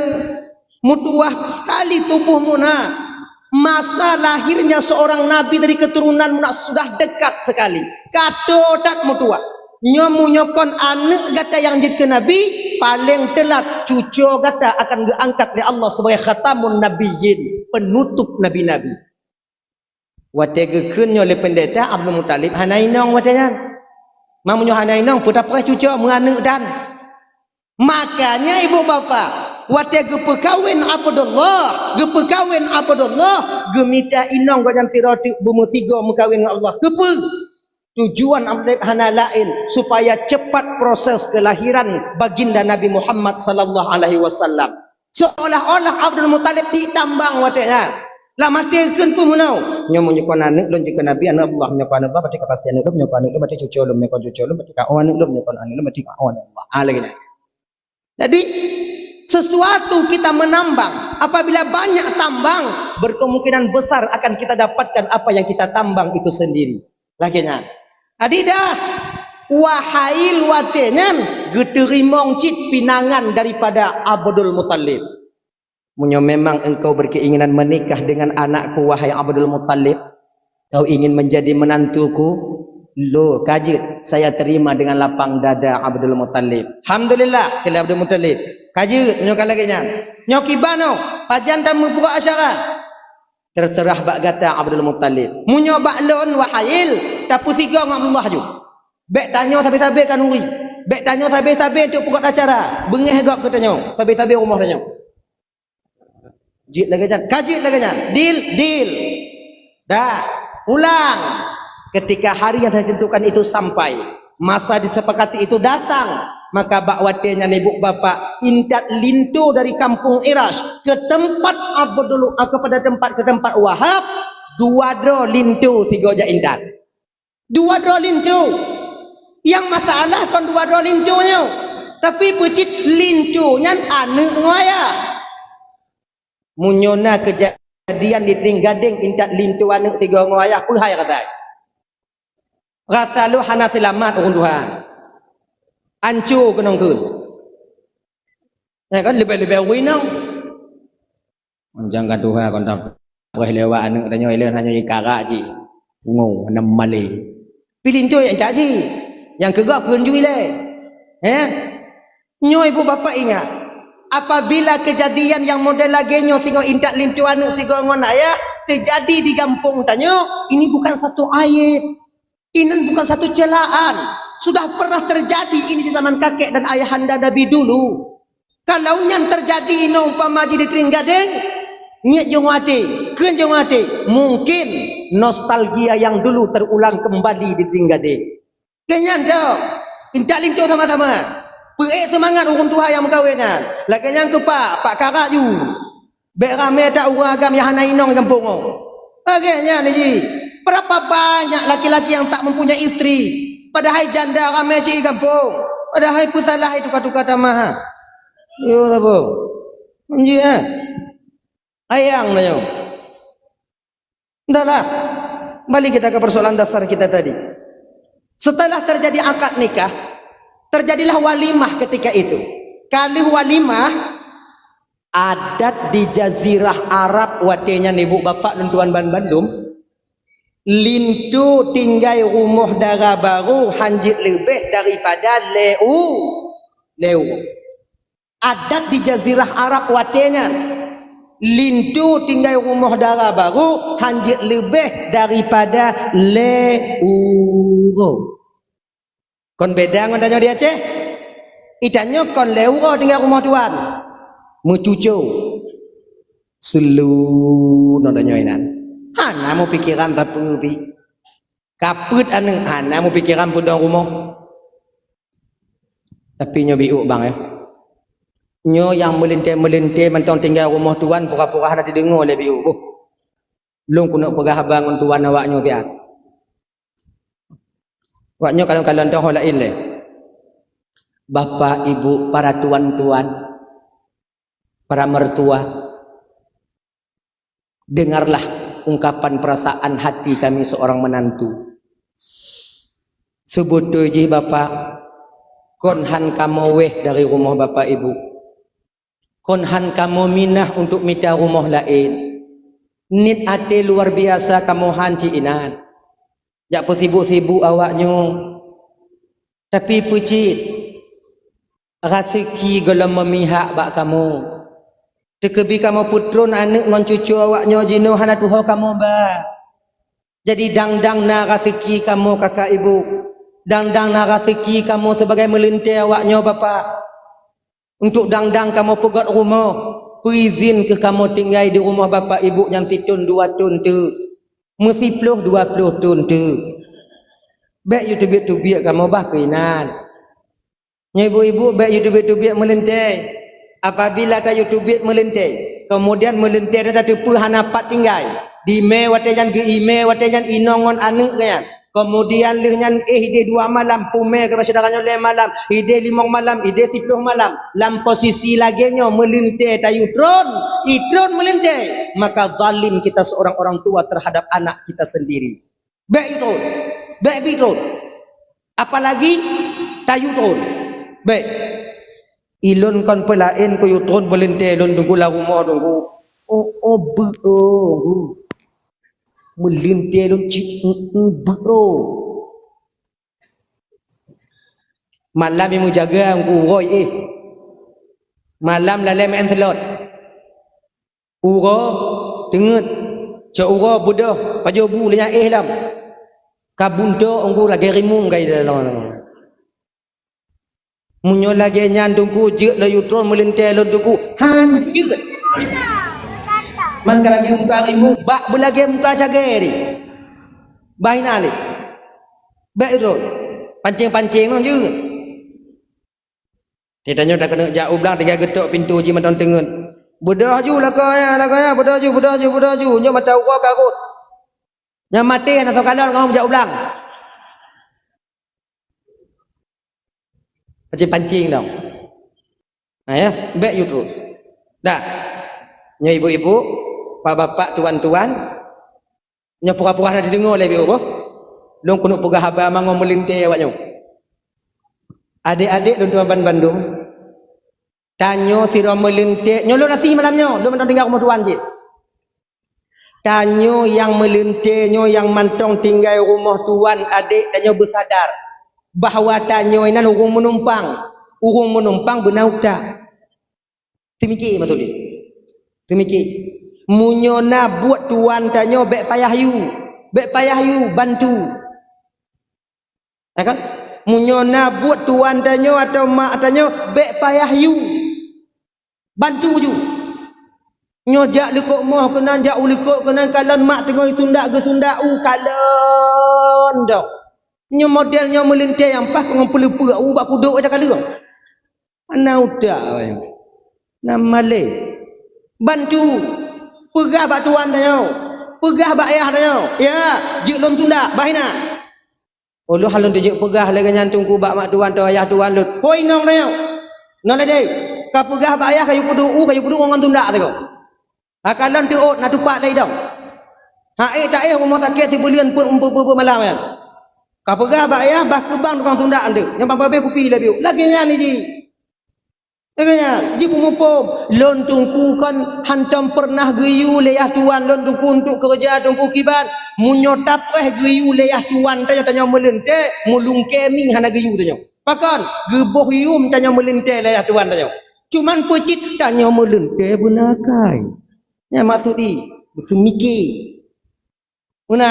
Mutuah sekali tubuh muna. Masa lahirnya seorang nabi dari keturunan munak sudah dekat sekali. Kato tak mutua. Nyomu nyokon anak kata yang jadi nabi paling telat cucu kata akan diangkat oleh Allah sebagai khatamun nabiyyin, penutup nabi-nabi. Wate gekeun oleh pendeta Abdul Muttalib hanainong watenan. Mamunyo hanainong puta preh cucu menganek dan. Makanya ibu bapa wate gepekawin Abdullah, gemita inong gajang tiroti bumu 3 mekawin Allah. Gepe. Tujuan amdib hana lain supaya cepat proses kelahiran baginda Nabi Muhammad sallallahu alaihi wasallam. Seolah-olah Abdul Muttalib ditambang wateknya. Lah mati keun pun munau. Nyomo nyekon anak lon jika Nabi anak Allah nyekon Allah berarti kepastian hidup nyekon anak berarti cucu lom nyekon cucu lom berarti kawan anak lom nyekon anak lom berarti kawan Allah. Lagi dah. Jadi sesuatu kita menambang, apabila banyak tambang, berkemungkinan besar akan kita dapatkan apa yang kita tambang itu sendiri. Lakinya. Adidah wahai luatengan geterimong cit pinangan daripada Abdul Muttalib. Munyo memang engkau berkeinginan menikah dengan anakku wahai Abdul Muttalib, kau ingin menjadi menantuku, lo kajit saya terima dengan lapang dada Abdul Muttalib. Alhamdulillah kala Abdul Muttalib kajit nyo kala nya nyo kibano pajan tamu buka asyara. Terserah bak kata Abdul Muttalib. Munyo baklon wahail tapu tiga ngam Allah ju. Bek tanyo tabe-tabe kan uri. Bek tanyo tabe-tabe untuk buka acara. Bengeh gak katanya. Tabe-tabe rumah tanya. Jit lagi jan. Kajit lagi jan. Deal. Dah. Ulang. Ketika hari yang ditentukan itu sampai, masa disepakati itu datang, maka bakwatenya ibu bapak indat lintu dari kampung Irash ke tempat Abdul kepada tempat Wahab, 2 dro lintu 3 ja indat. 2 dro lintu. Yang masalah kan 2 dro lintunya. Tapi pecit lintunya anu ngaya. Munyona kejadian di Tringgading indat lintu anu 3 ngaya pun hai kata. Kata lu hana selamat urun Tuhan. Ancu ke nongkun. Nah kan lebih-lebih winang. Jangan Tuhan kon tak boleh lewat anak tanya ile hanya ikara ji. Pungu enam male. Pilih tu yang caji. Yang kegak keunjui le. Nyo ibu bapa ingat. Apabila kejadian yang model lagi nyo tengok intak lintu anak tengok ngon ayah terjadi di kampung tanyo, ini bukan satu aib. Ini bukan satu celaan. Sudah pernah terjadi ini di zaman kakek dan ayahanda Nabi dulu. Kalau yang terjadi ini umpama di Tringgading, niat jongwati, keun jongwati, mungkin nostalgia yang dulu terulang kembali di Tringgading. Kenyan dah, intak lintu sama-sama. Perik semangat urun Tuhan yang berkahwinan. Lagi yang ke Pak Karak ju. Bek ramai tak urang agam yang hana inong kampung. Agaknya ni ji. Berapa banyak laki-laki yang tak mempunyai istri, padahal janda ramai cik kampung, padahal putalah itu kata-kata tamah. Yo apa? Menji ayang na yo. Entahlah. Balik kita ke persoalan dasar kita tadi. Setelah terjadi akad nikah, terjadilah walimah ketika itu. Kali walimah adat di Jazirah Arab watenya ibu bapak dan tuan Bandung. Lintu tinggal rumah darah baru hanjit lebih daripada leu. Adat di Jazirah Arab watenya lintu tinggal rumah darah baru hanjit lebih daripada leu. Kon beda ngon tanyo dia Aceh. Itanyo kon leu tinggal rumah tuan. Mucucu. Selu no tanyo inan. Hana mau pikiran tapi kaput anu hana mau pikiran pun dong rumah. Tapi nyo biuk bang ya. Nyo yang melintai mentong tinggal rumah tuan pura-pura hana didengar oleh biuk. Lung kuno pegah bangun tuan awak nyo tiat. Awak nyo kalau entong lain le. Bapak ibu para tuan-tuan, para mertua, dengarlah ungkapan perasaan hati kami seorang menantu. Sebut je bapak, konhan kamu weh dari rumah bapak ibu. Konhan kamu minah untuk minta rumah lain. Nit ate luar biasa kamu hanci inan. Jak sibuk-sibuk awaknya. Tapi pucit, rezeki gelam memihak bak kamu. Tekebi kamu putron anak ngon cucu awaknya jino hana tuho kamu ba. Jadi dang-dang na rezeki kamu kakak ibu. Dang-dang na rezeki kamu sebagai melintai awaknya bapa. Untuk dang-dang kamu pegat rumah. Perizin ke kamu tinggal di rumah bapa ibu yang titun 2 tun tu. Mesti 20 tun tu. Bek you tubik-tubik kamu bah keinan. Nya ibu-ibu bek you tubik-tubik melentai. Apabila ta you tubik melentai, kemudian melentai dah tepu hanapat tinggal. Di me watejan ke ime watejan inongon anek kan. Kemudian lehnya ide 2 malam pume ke saudaranya 5 malam, ide 5 malam, ide 10 malam. Lam posisi laginya melentai ta you itron melentai. Maka zalim kita seorang orang tua terhadap anak kita sendiri. Bek itu. Apalagi tayu turun. Baik. Ilon kon pelain ko yutron belente lon tunggu la rumah tunggu. Melinte lon cik malam yang jaga aku roy malam la lem enselot. Uro tenget. Cak uro bodoh pajobu lenya lam. Kabunto ongku lagi rimung kai dalam. Munyo lagi nyandungku je la yutron melentai londuku hancur. Man lagi muka rimung bak belagi muka sageri. Baina le. Bak itu pancing-pancing non je. Tidaknya dah kena jauh belang 3 getok pintu je maton tengen. Bodoh ju lah kaya bodoh ju. Nyo mata uko karut. Yang mati atau kanan kamu jauh belang. Pancing dong. Nah ya, baik you tu. Dah. Nya ibu-ibu, pak bapak, tuan-tuan, nya pura-pura dah didengar oleh ibu. Long kuno pegah haba mango melintai awaknya. Adik-adik dan tuan Bandung. Tanyo tiro melintai, nyolo nasi malamnya, lu mentang tinggal rumah tuan je. Tanyo yang melintinyo yang mantong tinggal rumah tuan adik tanyo bersadar bahawa tanyo ini urung menumpang benar tak temiki betul dia temiki munyona buat tuan tanyo bek payah you bantu kan munyona buat tuan tanyo atau mak tanyo bek payah you bantu ju nyojak lekok moh kenan jak ulikok kenan kalon mak tengoi sundak ke sundak kalon dak nyo modelnya melintai yang pas ngempelu-pelu bak kuduk ada kalung mana udah nama le bantu pegah bak tuan dah pegah bak ayah dah ya jik lon sundak bahina lu halon dijik pegah lagi nyantung ku bak mak tuan tu ayah tuan lut poi nong dah nong le ka pegah bak ayah kayu kudu ngon sundak tu kalon tu nak tupak lagi dong. Tak rumah tak ti bulian pun malam kan. Ka pegah bak ya bah kebang tukang tundak ande. Yang babe kupi lagi nya ni ji. Lagi ji pumupom lon tungku kan hantam pernah geyu leyah tuan lon tungku untuk kerja tungku kiban munyo tapeh geyu leyah tuan tanya melente mulung keming hana geyu tanya. Pakan geboh yum tanya melente leyah tuan tanya. Cuman pecit tanya melente benakai. Ya maksud di bersemiki. Una.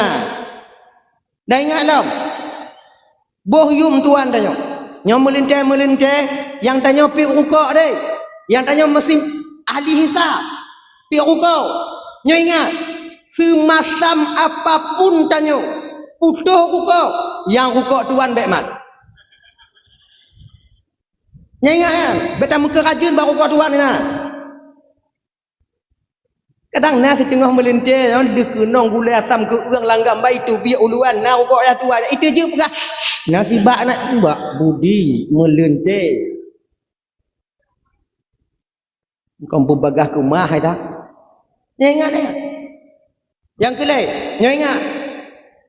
Dah ingat lam. Boh yum tuan tanya. Nyom melintai yang tanya pi rukuk deh. Yang tanya mesin ahli hisab. Pi rukuk. Nyo ingat. Semasam apapun tanya. Putuh rukuk. Yang rukuk tuan baik mat. Nyo ingat kan. Betul muka rajin baru rukuk tuan ni nah. Kadang nasi tengah melintai dia kenong gulai asam ke urang langgam baik tu biar uluan nah rokok ya tuan itu je pegah nasi bak nak bak budi melintai kau berbagah ke mah ai tak ingat yang kelai ingat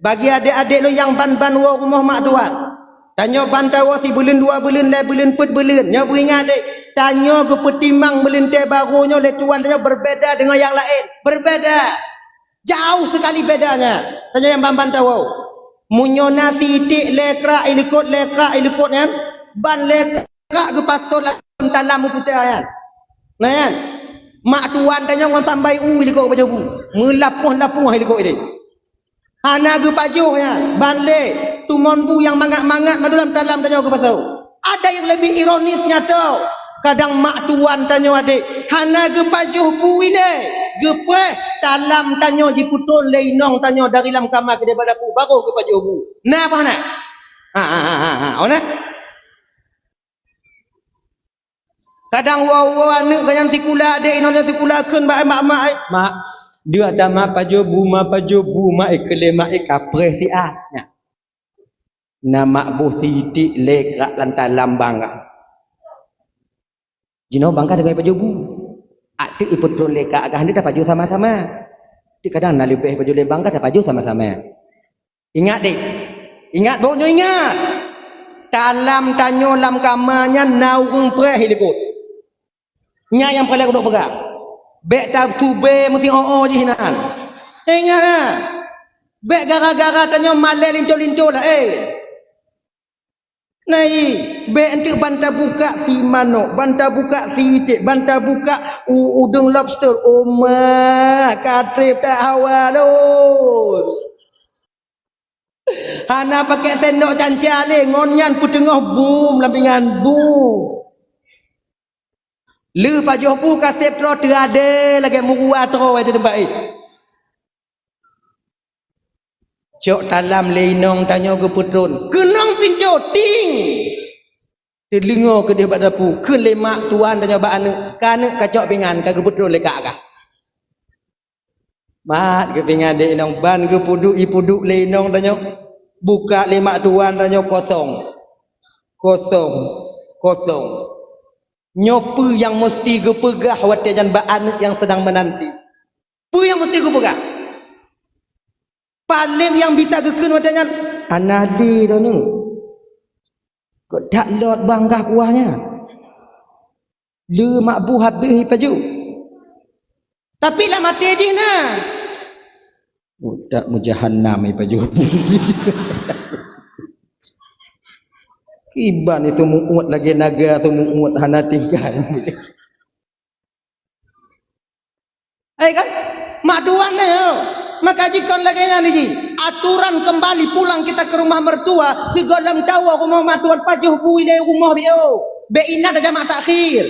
bagi adik-adik lo yang ban-ban rumah mak tuan tanya bantau si bulan 2 bulan le bulan 4 bulan nya beringat dek tanya ke petimbang melintai barunya le tuan tanya berbeza dengan yang lain berbeza jauh sekali bedanya tanya yang bantau munyo nasi itik lekra ilikot kan ban lekra ke pastor dalam putih kan nah kan mak tuan tanya ngon sampai ilikot baca bu melapuh ilikot ini hana ge pajuh ya banle tumon bu yang mangat-mangat dalam tanya ke pasau ada yang lebih ironisnya tau kadang mak tuan tanya adik hana ge pajuh bu ini ge peh dalam tanya di putul leinong tanya dari dalam kamar ke daripada bu baru ge pajuh bu nah apa nak Ona. Kadang wawa anak ganyan tikula dek ino tikula keun ba mak mak dia ada ma pajobu ma ikle ma ikapre ti a. Nama buh titik lekrak lantalam bangga. Jino bangga dengan pajobu. Atik iput pro lekak agak hendak paju sama-sama. Ti kadang nak lebih paju le bangga dah paju sama-sama. Ingat dek. Ingat bau ingat. Dalam tanyo lam kamanya naung preh likut. Nya yang paling duk pegang. Bek tab sube mesti je hinan. Ingat lah. Bek gara-gara tanyo malai linco-linco lah Nai, be entik banta buka ti manok, banta buka ti itik, banta buka udang lobster. Oma, katrip tak hawa lo. Hana pakai tendok cancale, ngonyan pu tengah boom, lampingan boom. Lu pajoh pu kasep tro terade lagi murua tro di tempat ini. Cok dalam lenong tanya ke putrun. Kenang pinjau ting. Telingo ke dia pada pu. Ke lemak tuan tanya ba anak. Kanak kacok pingan ke putrun lekak kah. Mat ke pingan dek nong ban ke puduk lenong tanya. Buka lemak tuan tanya kosong. Kosong. Nyopu yang mesti ke pegah watian ba anak yang sedang menanti. Pu yang mesti ke pegah. Paling yang bisa gekun wadangan anadi donu. Kok tak lot bangga kuahnya. Le mak bu habis paju. Tapi lah mati je nah. Tak mujahannam paju. Kiban itu muut lagi naga tu muut hana tinggal. Kan mak duan nah. Maka jika lagi ni aturan kembali pulang kita ke rumah mertua si dalam tawa rumah matuan pajuh bui le rumah bio be ina dah jamak takhir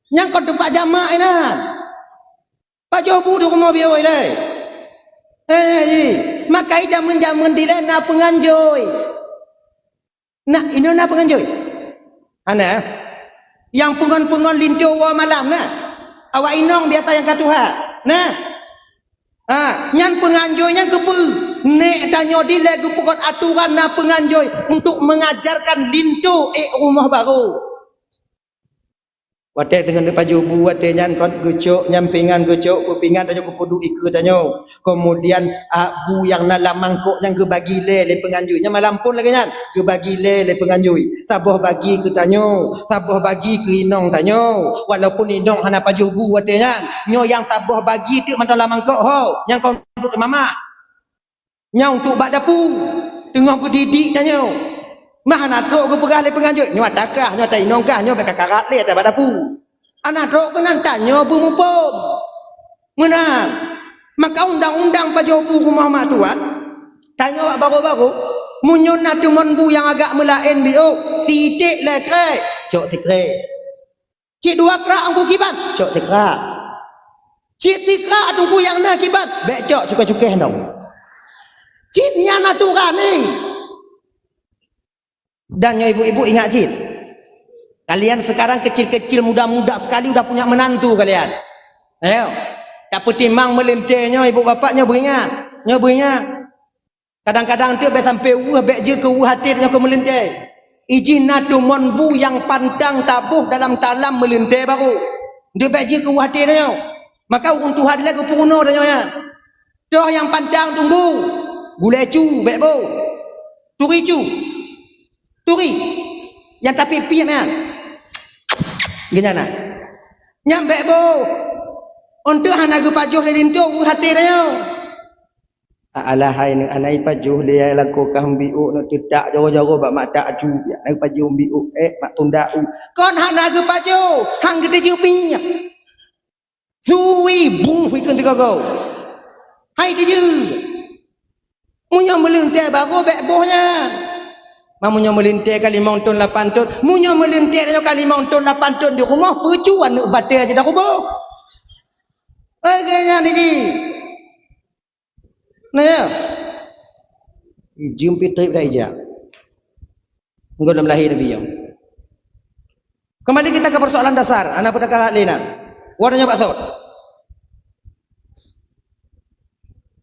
nyang kau tempat jamak ina pajuh bu di rumah bio le maka jaman dilena penganjoy nak ino na penganjoy ana yang pengon lintu wa malam na awak inong biasa yang katuha nah nyan penganjoy nyan kepu nek tanyo dile gepukot aturan na penganjoy untuk mengajarkan lintu rumah baru wate dengan pajubu wate nyan kon gecok nyampingan gecok kupingan tanyo kupudu ikut tanyo kemudian bu yang nalam mangkok yang gebagi le penganjoy nya malam pun lagi nyan gebagi le penganjoy saboh bagi ke tanyo saboh bagi ke inong tanyo walaupun inong hana pajubu wate nyan nyo yang saboh bagi tu matalah mangkok ho yang kau untuk mama nyau untuk bak dapu tengah ke didik tanyo mah nak trok ke pegah le penganjoy nyo takah nyo tai inong kah nyo bak karat le tak bak dapu anak trok ke nan tanyo bu mupom menang maka undang-undang pajobu rumah mak tuan tanya awak baru-baru munyon na tumon bu yang agak melain bio titik le krek cok tikre cik dua krak angku kibat cok tikra cik tikra tunggu yang na kibat bek cok cukai-cukai dong ciknya naturan ni dan ya ibu-ibu ingat cik kalian sekarang kecil-kecil muda-muda sekali udah punya menantu kalian ayo tak petimang melintihnya ibu bapaknya beringat kadang-kadang tu sampai bek je ke hati dia ke melintih izin natumon bu yang pantang tabuh dalam talam melintih baru dia bek je ke hati dia maka untuk hadi lagi puno dia doh yang pantang tunggu gulai cu bek bo turi yang tapi pian gimana nyambe bo untuk anak ke pajuh le lintu hati dia alah hai ni anai pajuh dia laku kah mbiu nak tidak jauh-jauh bak mak tak ju nak pajuh mbiu mak tunda kon anak ke pajuh hang kita jupi suwi bung hui kan tiga hai dia munyo melintai baru bek bohnya mamunyo melintai kali mountain 8 ton munyo melintai kali mountain 8 ton di rumah percuan nak batai aja dah kubur kayaknya ni nah jumpi trip dah ija Engkau dalam lahir beliau. Kembali kita ke persoalan dasar. Anak pada kakak Lena. Warnanya Pak Thor.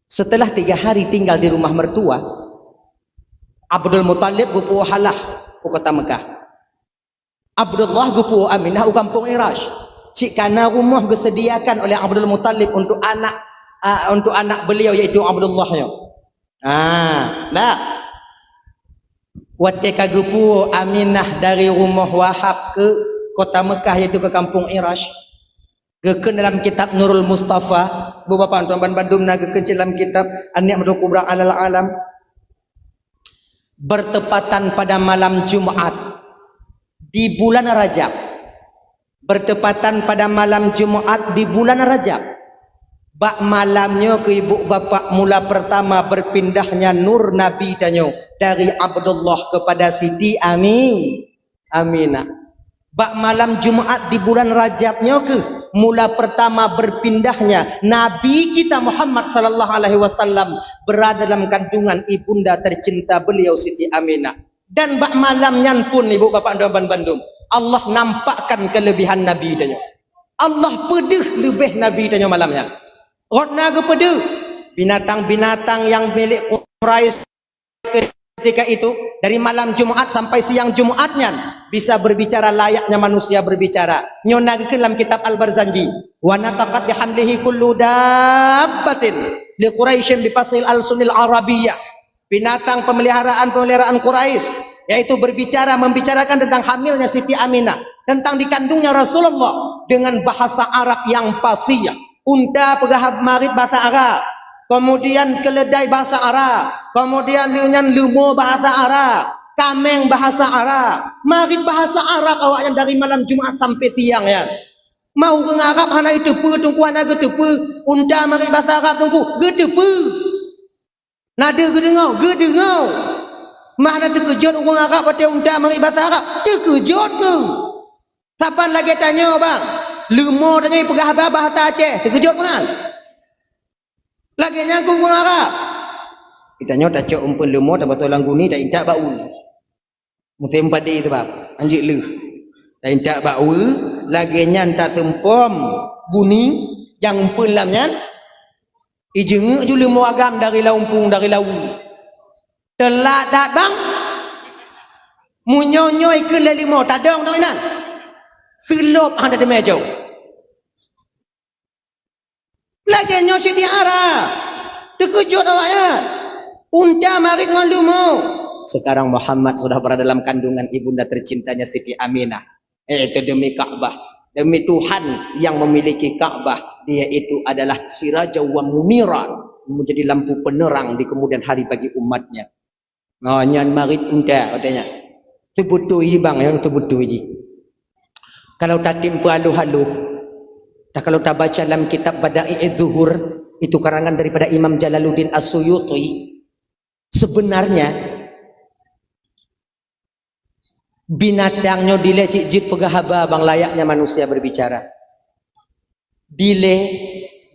Setelah 3 hari tinggal di rumah mertua, Abdul Muttalib gupu halah ke kota Mekah. Abdullah gupu Aminah ke kampung Irash. Cikana rumah disediakan oleh Abdul Muttalib untuk anak beliau yaitu Abdullahnya. Nah. Watika gupu Aminah dari rumah Wahab ke kota Mekah yaitu ke kampung Irash. Ke dalam kitab Nurul Mustafa, beberapa tuan bandum naga ke dalam kitab An-Ni'matul Kubra alal alam. Bertepatan pada malam Jumat di bulan Rajab. Bertepatan pada malam Jumat di bulan Rajab. Bak malamnya ke ibu bapa mula pertama berpindahnya nur Nabi tanyo dari Abdullah kepada Siti Aminah. Bak malam Jumat di bulan Rajabnya ke mula pertama berpindahnya Nabi kita Muhammad sallallahu alaihi wasallam berada dalam kandungan ibunda tercinta beliau Siti Aminah. Dan bak malamnya pun ibu bapa dan bandum Allah nampakkan kelebihan Nabi tanyo. Allah pedih lebih Nabi tanyo malamnya. Rotna kepada binatang-binatang yang milik Quraisy ketika itu dari malam Jumat sampai siang Jumatnya bisa berbicara layaknya manusia berbicara. Nyona dalam kitab Al-Barzanji wa nataqat bihamlihi kullu dabbatin li Quraisy bi fasil al-sunil arabiyyah. Binatang pemeliharaan Quraisy yaitu membicarakan tentang hamilnya Siti Aminah, tentang dikandungnya Rasulullah dengan bahasa Arab yang fasih. Unta pegahab marit bahasa Arab, kemudian keledai bahasa Arab, kemudian lengan lumo bahasa Arab, kameng bahasa Arab, marit bahasa Arab awaknya dari malam Jumat sampai siang ya. Mau ke Arab hana itu tungku hana gedepe, unta marit bahasa Arab tungku gedepe. Nada gedengau. Mana terkejut orang Arab pada unta marit bahasa Arab? Terkejut ke? Siapa lagi tanya bang? Lumo dengan pegah bahasa Aceh terkejut kan? Lagi nyangkung orang Arab. Kita nyot tak cok umpun lumo tak betul langguni tak intak baul. Musim padi tu bab. Anjik lu. Tak intak baul lagi nyan tak tempom buni yang umpun lamnya. Ijengek ju lumo agam dari laumpung dari laut. Telat dat bang. Munyonyoy ke lelimo tak dong tak inan. Selop ada di meja. Lagi nyosik di arah. Terkejut awaknya. Unta marit dengan lumo. Sekarang Muhammad sudah berada dalam kandungan ibunda tercintanya Siti Aminah. Itu demi Ka'bah. Demi Tuhan yang memiliki Ka'bah. Dia itu adalah siraja wa muniran. Menjadi lampu penerang di kemudian hari bagi umatnya. Nyan marit unta katanya. Tebutu ini bang yang tebutu ini. Kalau tak timpu halu-halu, kalau tak baca dalam kitab Bada'i' Zuhur, itu karangan daripada Imam Jalaluddin As-Suyuti, sebenarnya binatangnya dile cik pegahaba bang layaknya manusia berbicara. Dile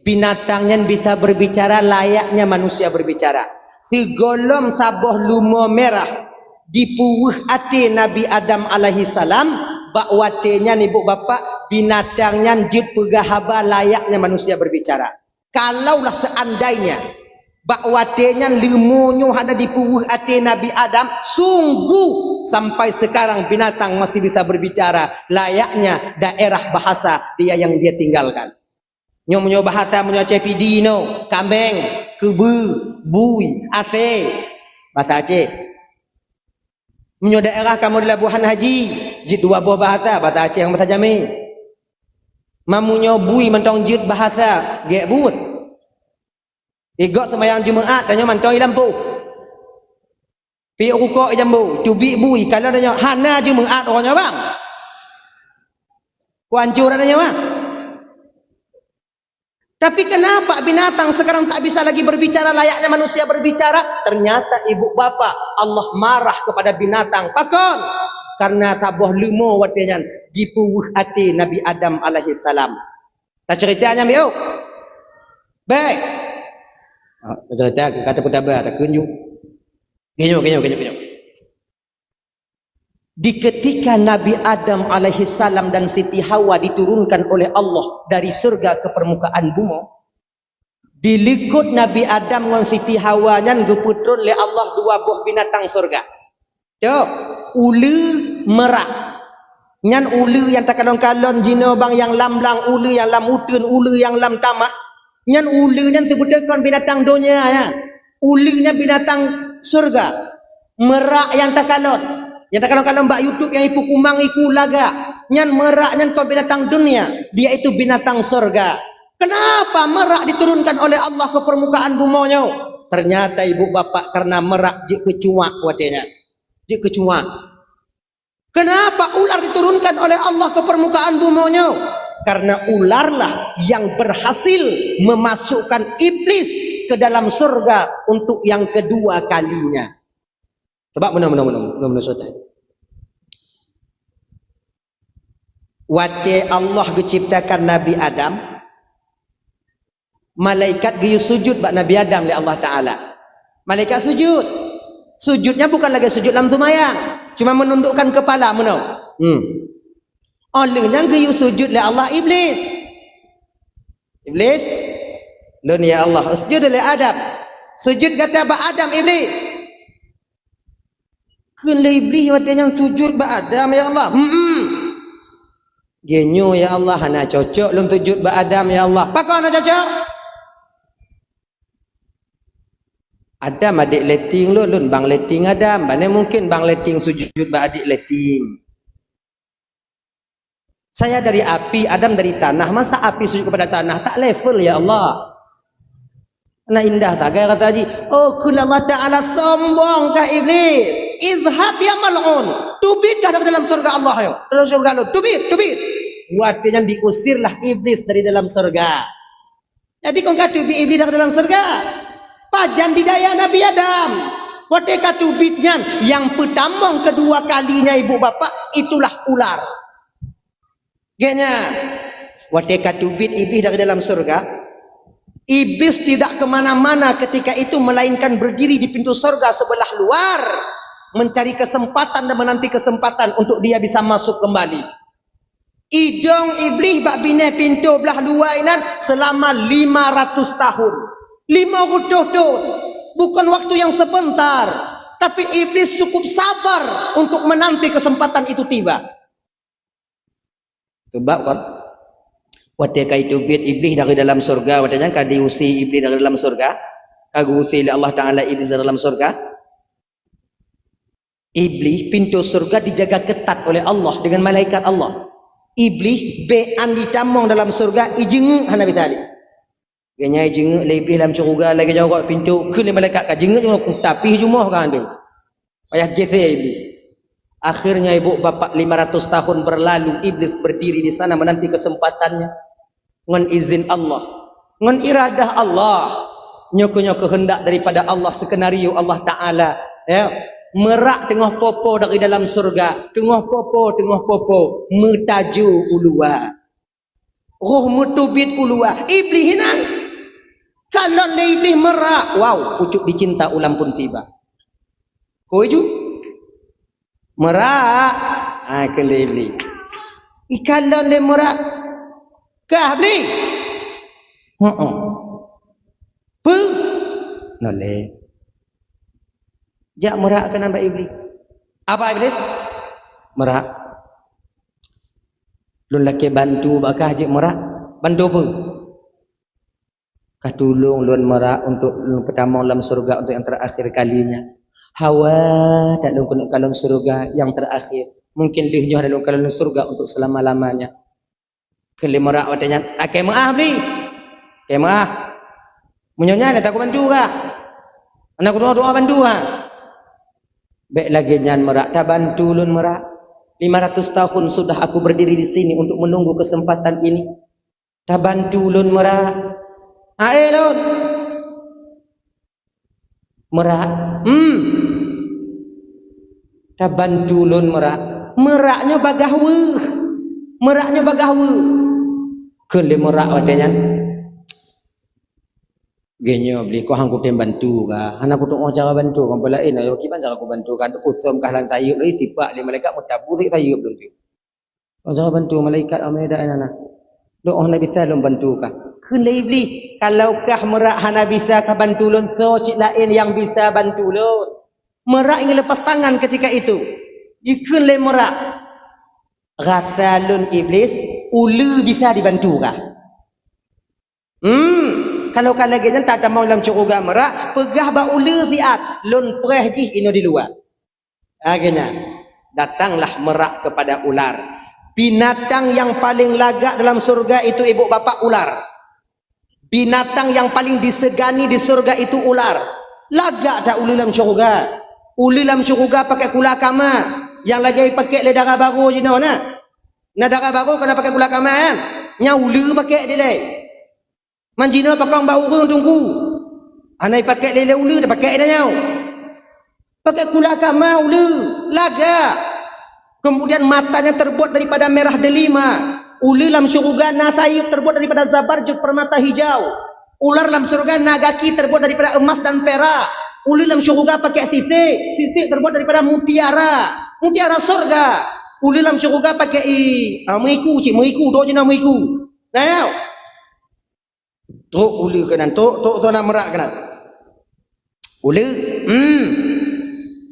binatangnya bisa berbicara layaknya manusia berbicara. Sigolom saboh lumo merah dipuwuh ate Nabi Adam alaihi salam. Bakwatenya ni bu bapa binatangnya jid pegahaba layaknya manusia berbicara. Kalaulah seandainya bakwatenya lemunyo ada di puwuh ate Nabi Adam, sungguh sampai sekarang binatang masih bisa berbicara layaknya daerah bahasa dia yang dia tinggalkan. Nyo bahasa menyo cepidino, kambeng, kebu, bui, ate, bahasa Aceh. Menyo daerah kamu di Labuhan Haji, jid dua buah bahasa Aceh yang bahasa Jamil. Mamunyo bui mentong jid bahasa gek but. Igok semayang Jumaat tanya mantoi lampu. Pi rukuk jambu, tubi bui kalau tanya hana Jumaat orangnya bang. Kuancur adanya bang. Tapi kenapa binatang sekarang tak bisa lagi berbicara layaknya manusia berbicara? Ternyata ibu bapa Allah marah kepada binatang. Pakon? Karena tabuh lumo watenya dipuwuh hati Nabi Adam alaihi salam. Tak ceritanya miu. Baik. Cerita kata putaba tak kunjung. Genyo. Di ketika Nabi Adam alaihi salam dan Siti Hawa diturunkan oleh Allah dari surga ke permukaan bumi, dilikut Nabi Adam dengan Siti Hawa nyan geputron oleh Allah dua buah binatang surga. Cok, ulu merak. Nyan ulu yang tak kalon-kalon jino bang yang lam-lang, ulu yang lam utun, ulu yang lam tamak. Nyan ulu nyan sebutkan binatang dunia ya. Ulunya binatang surga. Merak yang tak kalon. Yang tak kalon-kalon mbak YouTube yang ipu kumang iku laga. Nyan merak nyan kau binatang dunia. Dia itu binatang surga. Kenapa merak diturunkan oleh Allah ke permukaan bumonya? Ternyata ibu bapak karena merak jik kecuak wadenya. Jik kecuak. Kenapa ular diturunkan oleh Allah ke permukaan bumonya? Karena ularlah yang berhasil memasukkan iblis ke dalam surga untuk yang kedua kalinya. Sebab mana sotai. Waktu Allah menciptakan Nabi Adam, malaikat dia sujud bak Nabi Adam oleh Allah Taala. Malaikat sujud. Sujudnya bukan lagi sujud dalam tumayang, cuma menundukkan kepala mana. Olehnya dia sujud oleh Allah iblis. Iblis, lun ya Allah, sujud oleh Adam. Sujud kata bak Adam iblis. Kena iblis watanya sujud bak Adam ya Allah. Genyo ya Allah, hana cocok lun sujud bak Adam ya Allah. Pakau hana cocok? Adam adik leting lun bang leting Adam. Mana mungkin bang leting sujud bak adik leting. Saya dari api, Adam dari tanah. Masa api sujud kepada tanah? Tak level ya Allah. Nah indah tak kaya kata haji. Oh kula Allah Ta'ala sombong kah iblis. Izhab ya mal'un. Tubitkah dari dalam surga Allah ya? Dalam surga lu. Tubit. Waktunya diusirlah iblis dari dalam surga. Jadi kau kata tubit iblis dari dalam surga. Pajan didaya Nabi Adam. Waktu kata tubitnya. Yang pertama kedua kalinya ibu bapak. Itulah ular. Ganya. Waktu kata tubit iblis dari dalam surga. Iblis tidak kemana-mana ketika itu melainkan berdiri di pintu surga sebelah luar mencari kesempatan dan menanti kesempatan untuk dia bisa masuk kembali. Idong iblis bak bina pintu belah luar ini selama 500 tahun. 500 tahun. Bukan waktu yang sebentar. Tapi iblis cukup sabar untuk menanti kesempatan itu tiba. Sebab kan waktu itu bit iblis dari dalam surga, waktunya kan diusi iblis dari dalam surga, kaguti oleh Allah Taala iblis dari dalam surga. Iblis pintu surga dijaga ketat oleh Allah dengan malaikat Allah. Iblis bean ditamong dalam surga ijeng hana bitali. Ganya ijeng le iblis dalam surga lagi jauh pintu ke malaikat ka jeng tapi jumuh kan tu. Payah gethe iblis. Akhirnya ibu bapak 500 tahun berlalu iblis berdiri di sana menanti kesempatannya. Dengan izin Allah, dengan iradah Allah, nyoko kehendak daripada Allah, skenario Allah Taala, ya, merak tengah popo dari dalam surga, tengah popo, metaju ulua, roh mutubit ulua, iblis hinan, kalau iblis merak, wow, pucuk dicinta ulam pun tiba, koju, merak, kelili, kalau le merak. Kah beli? Pu? Noleh. Jak merak ke nampak iblis. Apa iblis? Merak. Lun laki bantu bakah je merak. Bantu apa? Kah tolong lun merak untuk lun pertama dalam surga untuk yang terakhir kalinya. Hawa tak lun kalon surga yang terakhir. Mungkin lihnya ada lun kalon surga untuk selama-lamanya. Kelimerak watanya, akai maaf beli, akai maaf, munyonya ada tak bantu kah? Anak doa bantu kah? Baik lagi nyan merak, tak bantu lun merak. 500 tahun sudah aku berdiri di sini untuk menunggu kesempatan ini. Tak bantu lun merak. Lun merak, tak bantu lun merak. Meraknya bagahwe. Kele merak wadanya Genyo beli ko hang ko tem bantu ka. Anak ko tu cara bantu kan pelain ayo kiban cara ko bantu kan tu kusum kah lang tayub lai sifat li malaikat mutabu ti tayub dulu. Kau cara bantu malaikat amai dah anak. Doa Nabi sallam bantu ka. Kelai beli kalau kah merak hana bisa ka bantu lon so cik lain yang bisa bantu lon. Merak ingin lepas tangan ketika itu. Ikun le merak. Rasa lon iblis ulu bisa dibantu ka. Kalau kan lagi tak ada mau dalam cukup merak, pegah ba ulu ziat lon preh ji ino di luar. Akhirnya datanglah merak kepada ular. Binatang yang paling lagak dalam surga itu ibu bapa ular. Binatang yang paling disegani di surga itu ular. Lagak tak ulu dalam surga. Ulu dalam surga pakai kula kama. Yang lagi pakai le darah baru je na. Na darah baru kena pakai kula kama kan. Nya ulu pakai dia le. Manjina pakai bau urang tunggu. Anai pakai lele ulu dah pakai dah nyau. Pakai kula kama ulu. Lagak. Kemudian matanya terbuat daripada merah delima. Ulu dalam surga nasayib terbuat daripada zabarjud permata hijau. Ular dalam surga nagaki terbuat daripada emas dan perak. Ulu dalam surga pakai sisik. Sisik terbuat daripada mutiara. Mutiara surga. Ulu dalam surga pakai meriku cik. Meriku. Tok je nak meriku. Nah yau. Tok ulu kanan. Tok nak merak kanan. Ulu.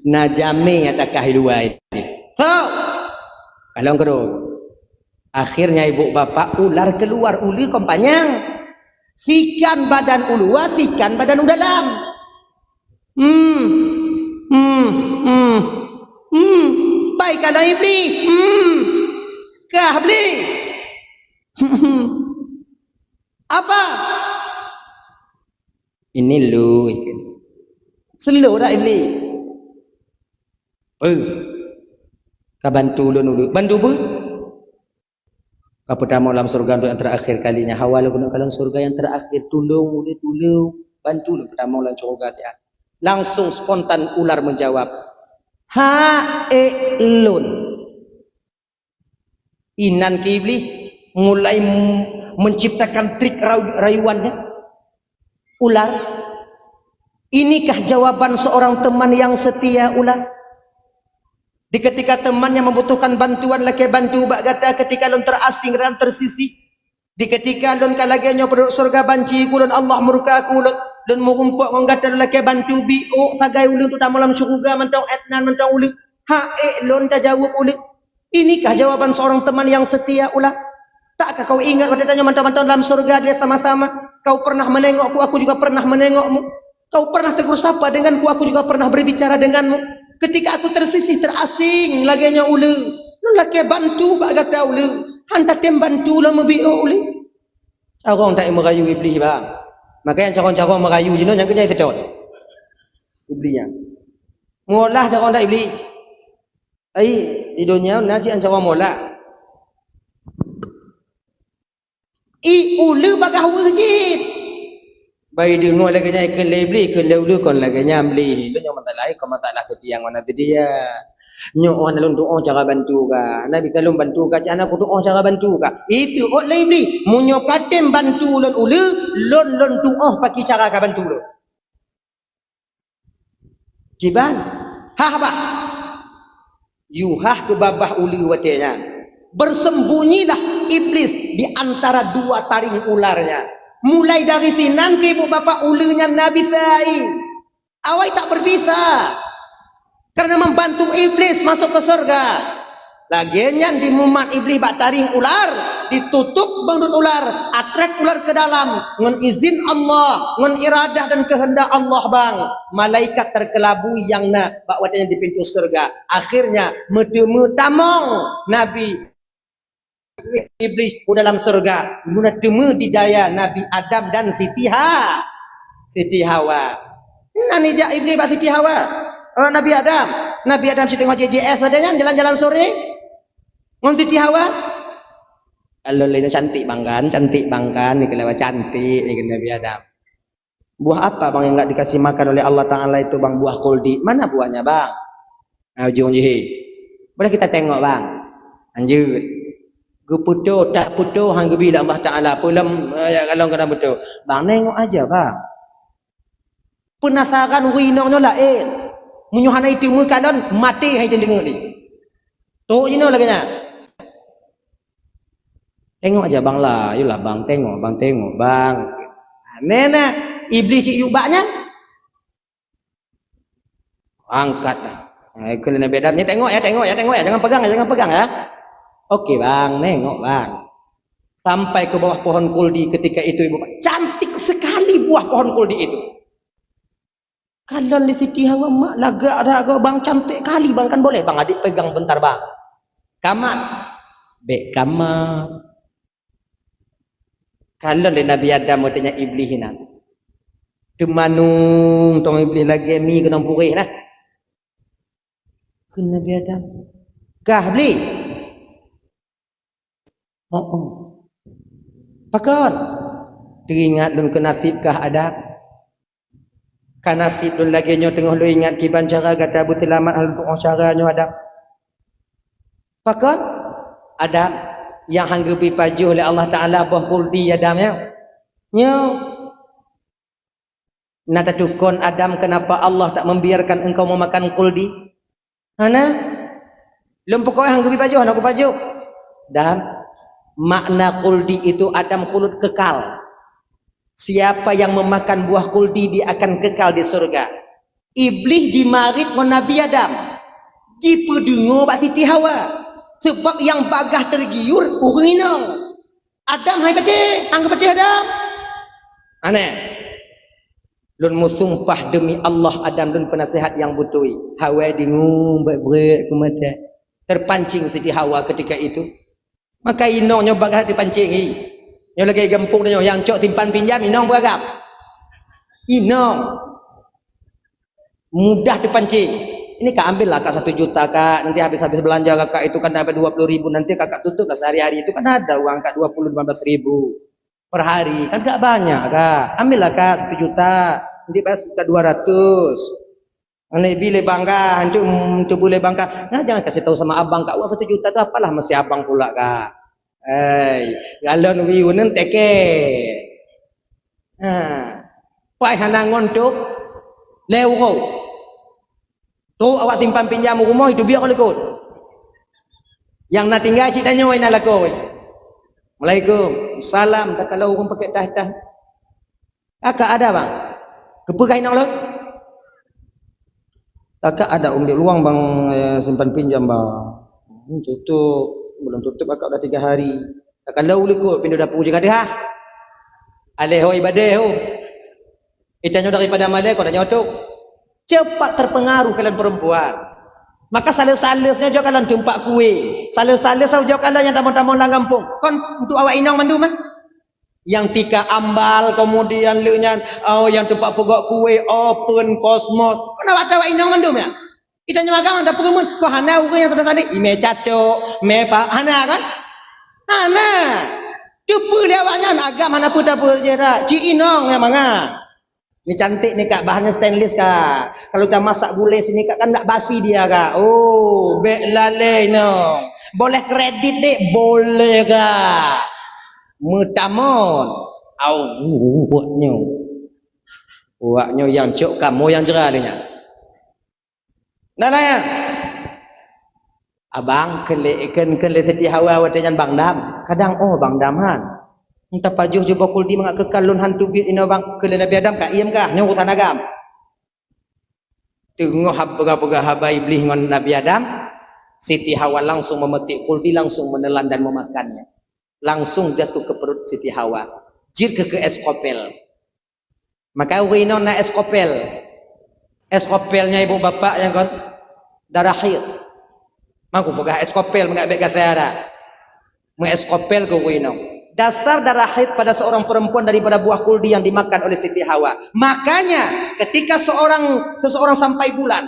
Najami atakah hiduai. So. Kalau kerut. Akhirnya ibu bapa ular keluar. Ulu kompanyang. Sikan badan ulu. Sikan badan dalam. Baiklah iblis. Kah beli. Apa? Ini lu ikan. Selo dah iblis. Kau bantu lu dulu. Bantu bu? Kau pertama dalam surga untuk yang terakhir kalinya. Hawal lu dalam surga yang terakhir. Tolong. Bantu lu pertama dalam surga. Langsung spontan ular menjawab. Lun. Inan ke iblis mulai menciptakan trik rayuannya. Ular. Inikah jawaban seorang teman yang setia ular? Di ketika temannya membutuhkan bantuan laki bantu bak kata ketika lon terasing dan tersisi. Di ketika lon kalagenya penduduk surga banci kulon Allah murka kulon lon murumpuk ngata laki bantu biuk sagai ulun tu malam surga mentang etnan mentang ulun. Lon tak jawab ulun. Inikah jawaban seorang teman yang setia ular? Takkah kau ingat pada tanya mentang-mentang dalam surga dia sama-sama kau pernah menengokku, aku juga pernah menengokmu. Kau pernah tegur sapa denganku, aku juga pernah berbicara denganmu. Ketika aku tersisih terasing laginya ulu. Lu laki bantu bak kata ulu. Hantar tem bantu lah mebiuk ulu. Carong tak merayu iblis bang. Makanya carong-carong merayu je yang kerja sedot. Iblisnya. Ngolah carong tak iblis. Di dunia nasi carong mola. Ulu bak hujit. Baik dengar lagi nya ikan lebli ke ulu kon lagi nya beli. Lu yang masalah kau masalah tu yang mana tu dia. Nyo on lon doa cara bantu ka. Nabi talum bantu ka cak anak ku doa cara bantu ka. Itu ot lebli. Munyo katem bantu lon ulu, lon doa pakai cara ka bantu lu. Kiban? Bah. Yuhah ke babah ulu watenya. Bersembunyilah iblis di antara dua taring ularnya. Mulai dari sinan ke ibu bapa ulunya Nabi Sai. Awak tak berbisa. Karena membantu iblis masuk ke surga. Laginya di mumat iblis bak taring ular. Ditutup bandut ular. Atrek ular ke dalam. Ngan izin Allah. Ngan iradah dan kehendak Allah bang. Malaikat terkelabui yang nak bak wadanya di pintu surga. Akhirnya medemu tamong Nabi iblis di dalam surga guna temu didaya Nabi Adam dan Siti Hawa. Nani jak iblis bak Siti Hawa. Nabi Adam si tengok JJS adanya jalan-jalan sore. Ngon Siti Hawa. Kalau lain cantik bangkan ni kelewat cantik ni Nabi Adam. Buah apa bang yang enggak dikasih makan oleh Allah Taala itu bang? Buah kuldi. Mana buahnya bang? Ujung boleh kita tengok bang. Lanjut. Guputo tak puto hang gebi Allah Taala pulam kalau kena betul. Bang nengok aja bang. Penasaran winonyo lain. Munyuhana itu mu kadon mati hai dengar ni. Tu ino lagi nya. Tengok aja bang lah, yulah bang tengok bang. Nena iblis cik yubaknya angkat dah. Kalau Nabi Adam ni tengok ya, jangan pegang ya. Okey bang, nengok bang. Sampai ke bawah pohon kuldi ketika itu ibu, cantik sekali buah pohon kuldi itu. Kalau li Siti Hawa mak lagak dah bang, cantik kali bang, kan boleh bang adik pegang bentar bang. Kamat. Bek kamat. Kalau li Nabi Adam tanya iblis nak. Temanung tong iblis lagi mi kena purih nah. Ke Nabi Adam. Kah beli? Oh. Pakon. Teringat dun ke nasib kah Adam. Kan nasib dun lagi nyo tengah lu ingat kiban cara kata Abu Selamat hal doa cara nyo Adam. Pakon. Adam yang hanggepi pajuh oleh Allah Taala bah khuldi Adam ya. Nyo. Nata tukon Adam kenapa Allah tak membiarkan engkau memakan kuldi? Hana? Lem pokoknya hanggepi pajuh aku pajuh. Dan makna kuldi itu Adam khulud kekal. Siapa yang memakan buah kuldi dia akan kekal di surga. Iblis dimarit dengan Nabi Adam. Dipedengar bak Siti Hawa. Sebab yang bagah tergiur orang inang. Adam hai patih, anggap patih Adam. Aneh. Lun musumpah demi Allah Adam lun penasihat yang butui. Hawa dengung baik-baik kemudian terpancing Siti Hawa ketika itu. Maka inong nyo bagah dipancing. Nyo lagi gempung nyo yang cok timpan pinjam inong beragam. Inong mudah dipancing. Ini kak ambil lah kak 1 juta kak, nanti habis-habis belanja kakak itu kan dapat 20.000, nanti kakak tutup lah sehari-hari itu kan ada uang kak 15.000 per hari, kan gak banyak kak, ambil lah kak 1 juta, nanti pas kak 200, nanti boleh bangga, nanti boleh bangga, nah jangan kasih tahu sama abang kak, uang 1 juta itu apalah mesti abang pula kak, galon wiunen teke, pai hanangon tu, lewro. Tu awak simpan pinjam rumah itu biar kalau ikut. Yang nak tinggal cik tanya wei nak laku. Assalamualaikum. Salam tak kalau orang pakai dah. Kakak ada bang. Kepegai nak lo? Kakak ada ambil luang bang simpan pinjam bang. Tutup. Belum tutup kakak dah 3 hari. Tak kalau ikut pindah dapur je kada. Aleh ho ibadah ho. Itanya daripada malai kau dah nyotok. Cepat terpengaruh kalian perempuan. Maka sales-salesnya jauh kalian tempat kue. Sales-sales jauh kalian yang tamu-tamu lang kampung. Kon untuk awak inong mandu mah. Yang tika ambal kemudian leunya yang tempat pegok kue open kosmos. Kenapa awak inong mandu mah? Kita nyemagang ada pengemun. Kau hana orang yang tadi ime catok, me pak hana kan? Hana. Cepu lewatnya agak mana pun tak berjera. Ci inong yang manga. Ini cantik nih kak, bahannya stainless kak. Kalau kita masak gulai sini kak kan tak basi dia kak. Oh, bek lalai no. Boleh kredit dek, boleh kak. Mutamon. Buatnya yang cok kamu yang jerah dia. Nah ya. Abang kele Siti Hawa watejan Bang Dam. Kadang Bang Daman. Entah pajuh jumpa kuldi mengak kekal lun hantu biut ino bang ke Nabi Adam kak iem kah nyo utan agam tengok haba haba iblis ngon Nabi Adam. Siti Hawa langsung memetik kuldi, langsung menelan dan memakannya, langsung jatuh ke perut Siti Hawa, jir ke eskopel. Maka wino na eskopelnya ibu bapak yang kon darah haid maku pegah eskopel mengak bek kata mengeskopel ke wino. Dasar darah haid pada seorang perempuan daripada buah kuldi yang dimakan oleh Siti Hawa. Makanya ketika seseorang sampai bulan,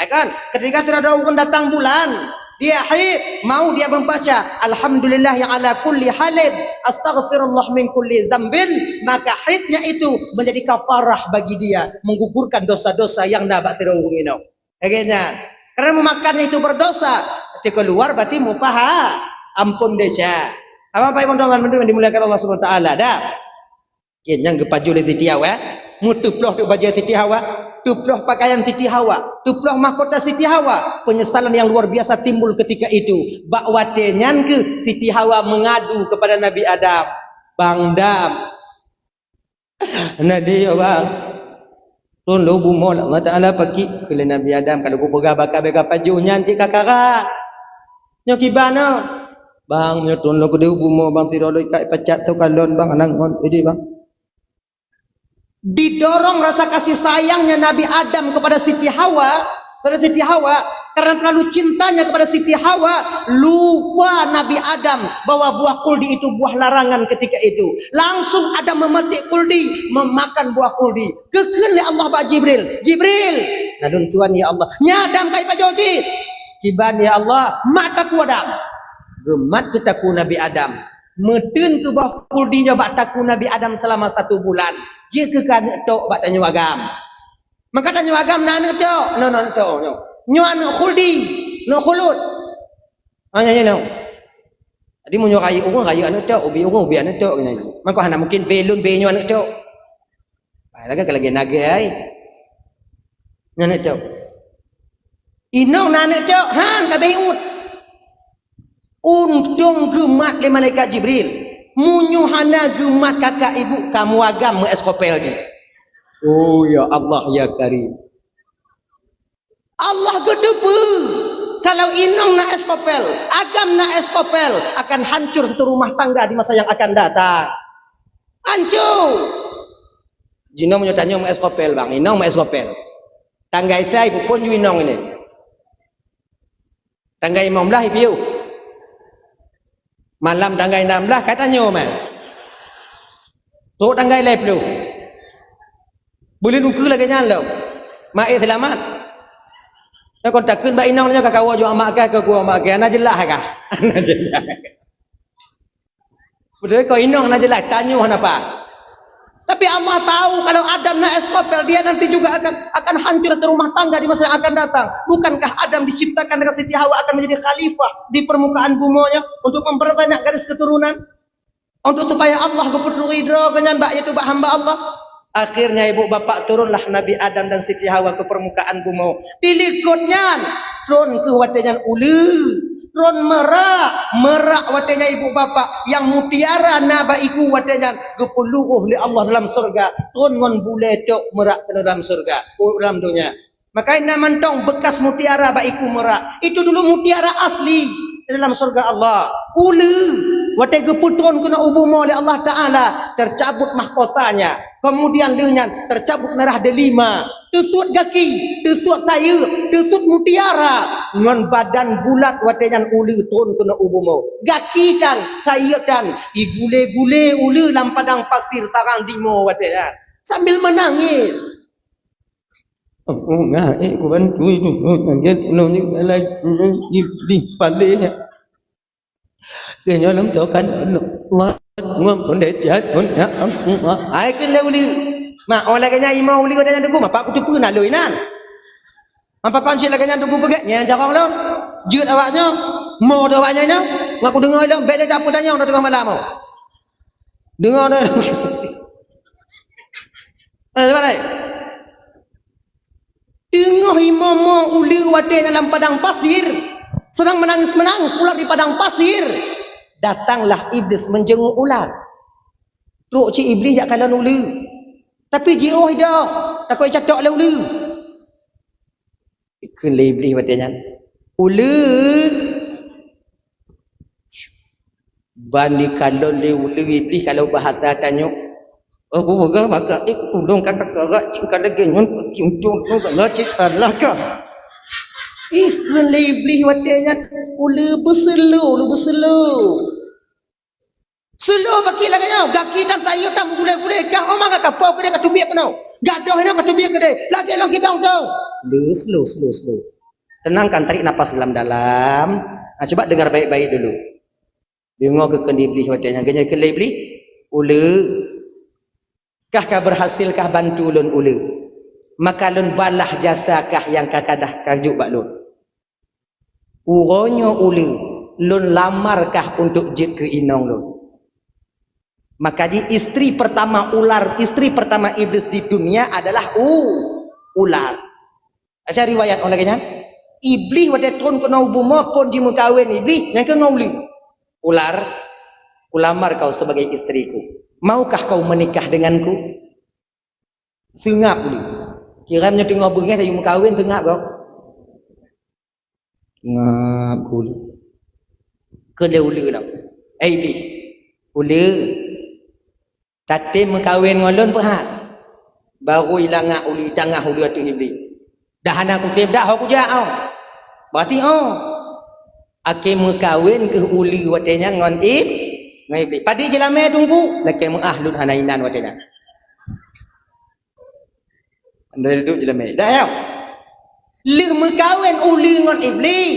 ya kan? Ketika tidak ada orang datang bulan, dia haid, mau dia membaca alhamdulillah yang ala kulli halid, astaghfirullah min kulli dzambin, maka haidnya itu menjadi kafarah bagi dia, menggugurkan dosa-dosa yang dapat tidak urung ini. Akhirnya, karena memakannya itu berdosa, ketika keluar berarti mupaha, ampun desa. Apa yang teman-teman dimuliakan Allah Subhanahu wa taala dah. Yang kepaju le Siti Hawa. Mutuploh tu baju Siti Hawa, tuploh pakaian Siti Hawa, tuploh mahkota Siti Hawa. Penyesalan yang luar biasa timbul ketika itu. Bakwatenyan ke Siti Hawa mengadu kepada Nabi Adam. Bang Dam. Nabi ya bang. Tun lu bumo Allah Taala pagi ke Nabi Adam kalau ku pegah bakal bega pajunya cik kakara. Nyo kibana? Bang nyo tun lu ku deu bumo bang tirodo kai pecat tu kalon bang anangon ini bang. Didorong rasa kasih sayangnya Nabi Adam kepada Siti Hawa, karena terlalu cintanya kepada Siti Hawa, lupa Nabi Adam bahwa buah kuldi itu buah larangan ketika itu. Langsung Adam memetik kuldi, memakan buah kuldi. Kekele Allah ba Jibril, nadun tuan ya Allah, nyadam kai pajoji. Kiban ya Allah, mata ku Adam. Gemat ketaku Nabi Adam. Metun ke buah kuldinya bak taku Nabi Adam selama 1 bulan. Dia ke kan tok bak tanya agam. Maka tanya agam nak tok. No tok no. Nyo anak kuldi, no khulud. Hanya no. Tadi mu nyo kayu anak tok, ubi anak tok kena. Maka hana mungkin belun be nyo anak tok. Ba lagi lagi nage ai. Anak tok. Inong anak tok, han ka beut. Untung gemat le malaikat Jibril. Munyuhana gemat kakak ibu kamu agam eskopel je. Oh ya Allah ya Karim. Allah gedepe. Kalau inong na eskopel, agam na eskopel, akan hancur satu rumah tangga di masa yang akan datang. Hancur. Jino menyotanya mau eskopel bang, inong mau eskopel. Tangga saya ibu pun inong ini. Tangga imam lah ibu. Malam tanggai 16 katanya mah. Tok tanggai lep lu. Boleh nuku lagi nyalo. Mai selamat. Ya kon takun ba inong nya ka kawa jo amak ka ke ku amak ka na jelas ka. Na jelas. Betul kau inong na jelas tanya apa? Tapi Allah tahu kalau Adam na eskopel dia nanti juga akan hancur ke rumah tangga di masa yang akan datang. Bukankah Adam diciptakan dengan Siti Hawa akan menjadi khalifah di permukaan bumonya untuk memperbanyak garis keturunan? Untuk supaya Allah keputu ridho dengan mbak itu mbak hamba Allah. Akhirnya ibu bapak turunlah Nabi Adam dan Siti Hawa ke permukaan bumo. Dilikutnya turun ke watenyan ulu. Ron merak watenya ibu bapak yang mutiara naba iku watenya gepuluh oleh Allah dalam surga. Ron ngon bule tok merak ke dalam surga, dalam dunia. Makanya mentong bekas mutiara ba iku merak. Itu dulu mutiara asli dalam surga Allah. Ulu wate geputron kena ubumo oleh Allah Taala, tercabut mahkotanya. Kemudian dengan tercabut merah delima, tutut kaki, tutut sayur, tutut mutiara, dengan badan bulat watenyan ulu turun kena ubumo. Kaki dan sayur dan igule-gule ulu dalam padang pasir tarang dimo watenyan sambil menangis. Oh ngai ku bantu itu nget no ni lagi di pale. Kenya lam tokan Allah ngom pun dejat pun ya ai ke leuli mak oleh kenya imau uli katanya dugu apa aku tu nak lui nan apa kan cik laganya dugu pegak nya jarang lo jeut awaknya mo dah awaknya nya ngaku dengar lo beda dapur tanya dah tengah malam mau dengar dah mana tengah imam uli wate dalam padang pasir sedang menangis-menangis ular di padang pasir. Datanglah iblis menjenguk ular. Truk cik iblis jak kalau ulu. Tapi jioh dah. Takut catok lah ulu. Kele iblis batanya. Ulu. Bani kalau le ulu iblis kalau bahasa tanya. Aku pegang maka tolong kakak-kakak kalau genyon untuk kalau cik Allah kah. Kele iblis batanya. Ulu berselu. Selo baki lah kanya, gaki dan tayo tam gule-gule kang omang kapau kede katubiak kena. Gadoh ina katubiak kede. Lagi long kibang tau. Slow. Tenangkan, tarik napas dalam-dalam. Nah, coba dengar baik-baik dulu. Dengar ke kendibli wadanya ganya ke libli. Ule. Kah berhasilkah bantu lun ule? Maka lun balah jasakah yang kakadah kajuk bak lun? Uronyo ule. Lun lamarkah untuk jek ke inong lun? Maka istri pertama ular, istri pertama iblis di dunia adalah ular. Asyar riwayat orang kanya, iblis waktu turun ke bumi pun di mengkawin iblis, yang ke ngauli. Ular, ulamar kau sebagai istriku. Maukah kau menikah denganku? Tengap dulu. Kiranya tengok bengih dari mengkawin, tengap kau. Ngap dulu. Kele-ule dah. Iblis. Ule. Tatim mengkawin ngolon perhat. Baru ilangak uli tangah uli atu iblis. Dah anak kutip dah aku jauh. Berarti Ake mengkawin ke uli watenya ngon iblis. Padi jelame tunggu. Laki mengahlun hanainan watenya. Anda duduk jelame. Dah ya. Li mengkawin uli ngon iblis.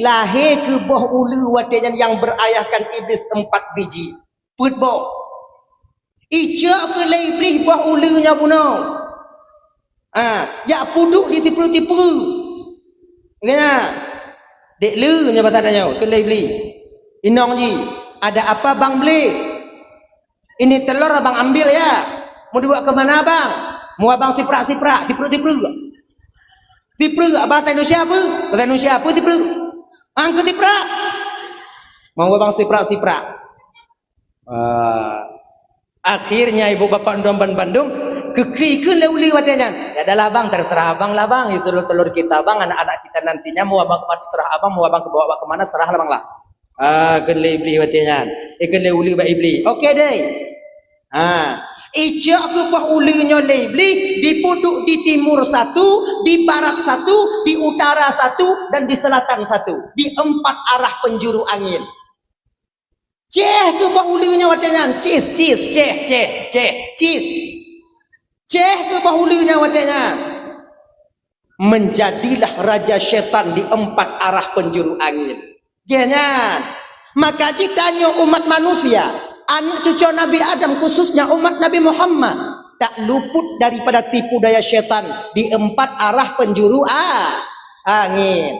Lahir ke bawah uli watenya yang berayahkan iblis 4 biji. Put bawah. Ijak ke iblis bawah ulinya bunuh. Ya puduk di tipu-tipu. Ya. Dek lu nya batanya ke iblis. Inong ji, ada apa bang Iblis? Ini telur abang ambil ya. Mau dibawa ke mana bang? Mau abang siprak-siprak, tipu-tipu. Tipu abang tanya siapa? Batanya siapa tipu? Angkat tiprak. Mau abang siprak-siprak. Akhirnya ibu bapak Bandung kekikun leuli wadanya. Ya adalah bang, terserah abang lah bang. Itu telur kita bang, anak-anak kita nantinya mau abang kemana serah abang, mau abang kebawa kemana serah lah bang lah. Kele iblis wadanya. Kele uli ba iblis. Okey deh. Ijak ke bawah ulinya iblis, dipuduk di timur satu, di barat satu, di utara satu, dan di selatan satu. Di 4 arah penjuru angin. Ceh ke bawah ulinya wajangan, cis, ceh, cis. Ceh ke bawah ulinya wajangan. Menjadilah raja syaitan di 4 arah penjuru angin. Jangan. Maka jikanya umat manusia, anak cucu Nabi Adam khususnya umat Nabi Muhammad, tak luput daripada tipu daya syaitan di 4 arah penjuru angin.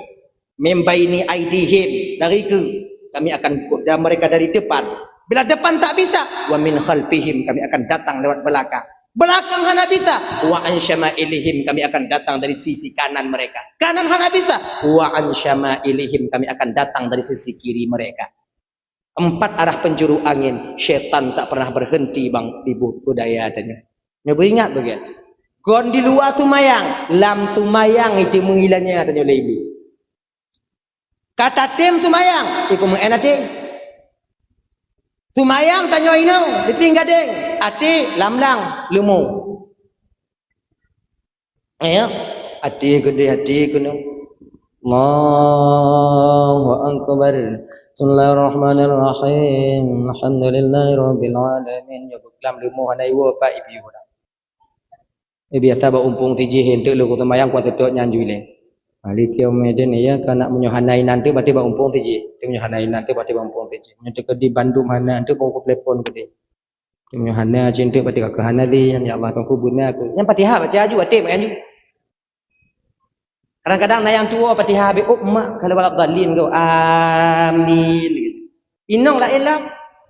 Membaini aidihim, dari ke kami akan goda mereka dari depan. Bila depan tak bisa, wa min khalfihim, kami akan datang lewat belakang. Belakang hana bisa, wa an syama'ilihim, kami akan datang dari sisi kanan mereka. Kanan hana bisa, wa an syama'ilihim, kami akan datang dari sisi kiri mereka. 4 arah penjuru angin. Syaitan tak pernah berhenti bang di budaya adanya. Nyoba ingat bagian. Gon di luar tumayang, lam tumayang itu mengilangnya adanya lebi. Kata tim tumayang, iku mengenate. Tumayang tanyo ino, ditinggal deng. Ati lamlang lumu. Ayo, ati gede kuno. Allahu akbar. Bismillahirrahmanirrahim. Alhamdulillahirabbil alamin. Ya lam lumu hanai wo pa ibu. Biasa ba umpung tiji hentuk lu tumayang kuat tok nyanjui le. Maliki Omeden ya kana menyohanai nanti berarti ba umpung tiji. Dia menyohanai nanti berarti ba umpung tiji. Nyete ke di Bandung hana nanti mau telepon ke dia. Dia menyohana cinta berarti ke hana li ya Allah kau kubuna aku. Yang Fatihah baca aju ate menganju. Kadang-kadang na yang tua Fatihah bi mak kalau balak dalin kau amin gitu. Inong la ilah.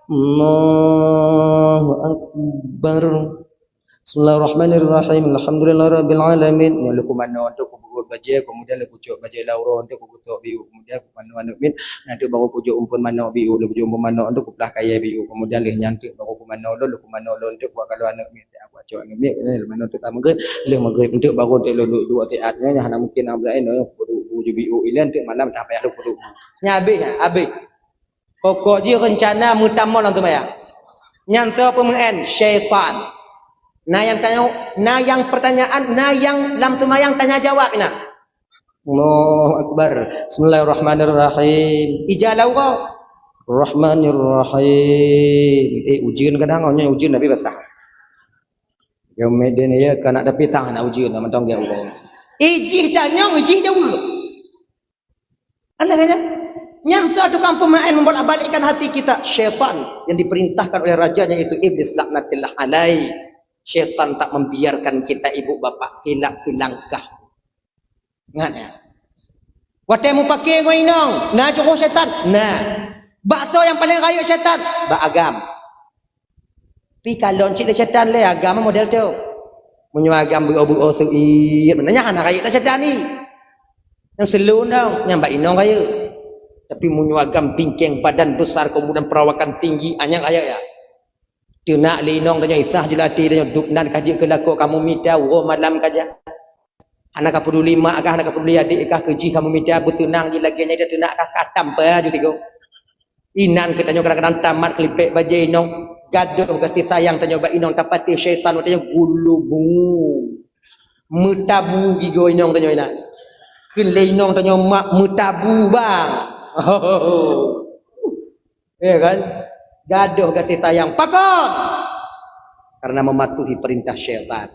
Allahu akbar. Bismillahirrahmanirrahim. Alhamdulillahirabbil alamin. Ya laku mana untuk kubur baca, kemudian laku cok baca lauro untuk kubutok biu, kemudian ku mana min nanti baru pujuk umpun mana biu, laku umpun mana untuk kubelah kaya biu, kemudian leh nyantik baru ku mana lo, laku mana lo untuk buat kalau anak min aku cok anak min mana untuk tamu ke, leh maghrib untuk baru dia lu dua saatnya hanya mungkin nak belain no pujuk biu ile nanti malam tak payah lu pujuk. Nya habis. Pokok je rencana mutamal untuk maya. Nyanta pemen syaitan. Nah yang pertanyaan, yang lam tumayang tanya jawab ina. Allahu akbar. Bismillahirrahmanirrahim. Ijalau kau. Rahmanirrahim. Ujian kadang nya ujian Nabi basah. Yang meden ya kana ada pitang nak ujian nak mentong dia Allah. Ijih tanya ijih jauh. Allah kata, nyangka tukang pemain membolak-balikkan hati kita. Syaitan yang diperintahkan oleh rajanya itu iblis laknatillah alaihi. Syaitan tak membiarkan kita ibu bapak hilak langkah. Ingat ya. Watai mu pakai mo inong, na cukup syaitan. Nah, bakto yang paling raya syaitan, ba agam. Pi kalon cik le setan le agama model tu. Munyo agam beru-beru suit. Menanya anak kaya tak setan ni. Yang selu dong, nyambat inong kaya. Tapi munyo agam tingkeng badan besar kemudian perawakan tinggi anyang kaya ya. Dia nak linong tanya isah jelati tanya duknan kaji kelako kamu minta wo malam kaja. Anak ka peduli mak kah anak ka peduli adik kah keji kamu minta bertenang je lagi dia nak kah katam pa ju tigo. Inan kita tanya kadang-kadang tamat kelipek bajai inong gaduh kasih sayang tanya ba inong tapati syaitan tanya gulubu. Mutabu gigo inong tanya ina. Keun le inong tanya mak mutabu bang. Oh. Ya kan? Gaduh kasih sayang pakot karena mematuhi perintah syaitan.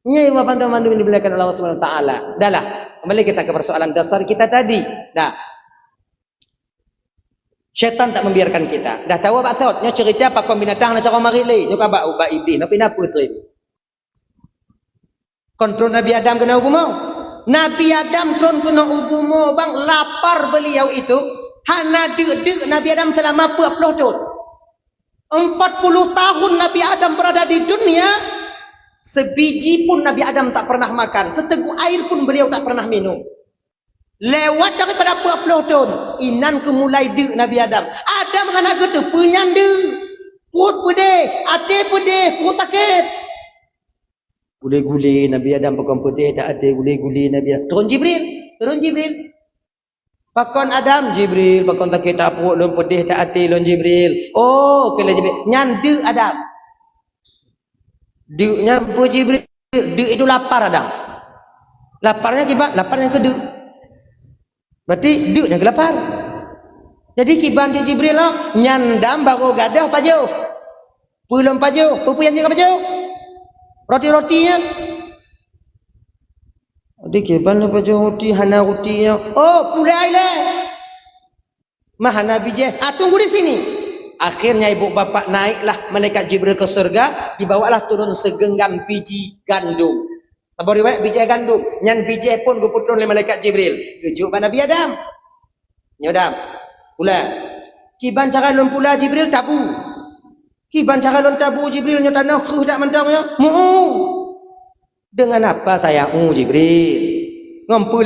Ya, Bapak Mandu ini dimuliakan Allah Subhanahu wa taala. Dahlah, kembali kita ke persoalan dasar kita tadi. Dah. Syaitan tak membiarkan kita. Dah tahu apa saud? Nya cerita pakon binatang nak cara mari le. Nya ka ba ubah iblis, tapi napa tri? Kontrol Nabi Adam kena hukum mau. Nabi Adam tron kena ubumo bang lapar beliau itu hana dek Nabi Adam selama 40 tahun. 40 tahun Nabi Adam berada di dunia, sebiji pun Nabi Adam tak pernah makan, seteguk air pun beliau tak pernah minum. Lewat daripada 40 tahun, inan kemulai dek Nabi Adam. Adam hana gitu penyande, put pedih, ate pedih, put sakit. Gule-gule Nabi Adam pakon pedih tak ada gule-gule Nabi Adam. Turun Jibril. Pakon Adam Jibril, pakon sakit tak perut lon pedih tak hati lon Jibril. Oh, kala Jibril nyande Adam. Deknya apa Jibril? Dek itu lapar Adam. Laparnya kibat, laparnya ke dek. Berarti deknya ke lapar. Jadi kiban si Jibril lah nyandam baru gadah pajau. Belum pajau, pupu yang siapa pajau? Roti-rotinya. Adik kiban lah pajau roti, hana rotinya. Oh, pulai lah. Mahana bijih. Tunggu di sini. Akhirnya ibu bapa naiklah malaikat Jibril ke surga, dibawalah turun segenggam biji gandum. Apa riwayat biji gandum? Nyan biji pun guputun oleh malaikat Jibril. Rujuk pada Nabi Adam. Nyodam. Pula. Kiban cara lon pula Jibril tabu. Kiban cara lon tabu Jibril nyo tanah kruh tak mentangnya. Dengan apa saya Jibril? Ngompul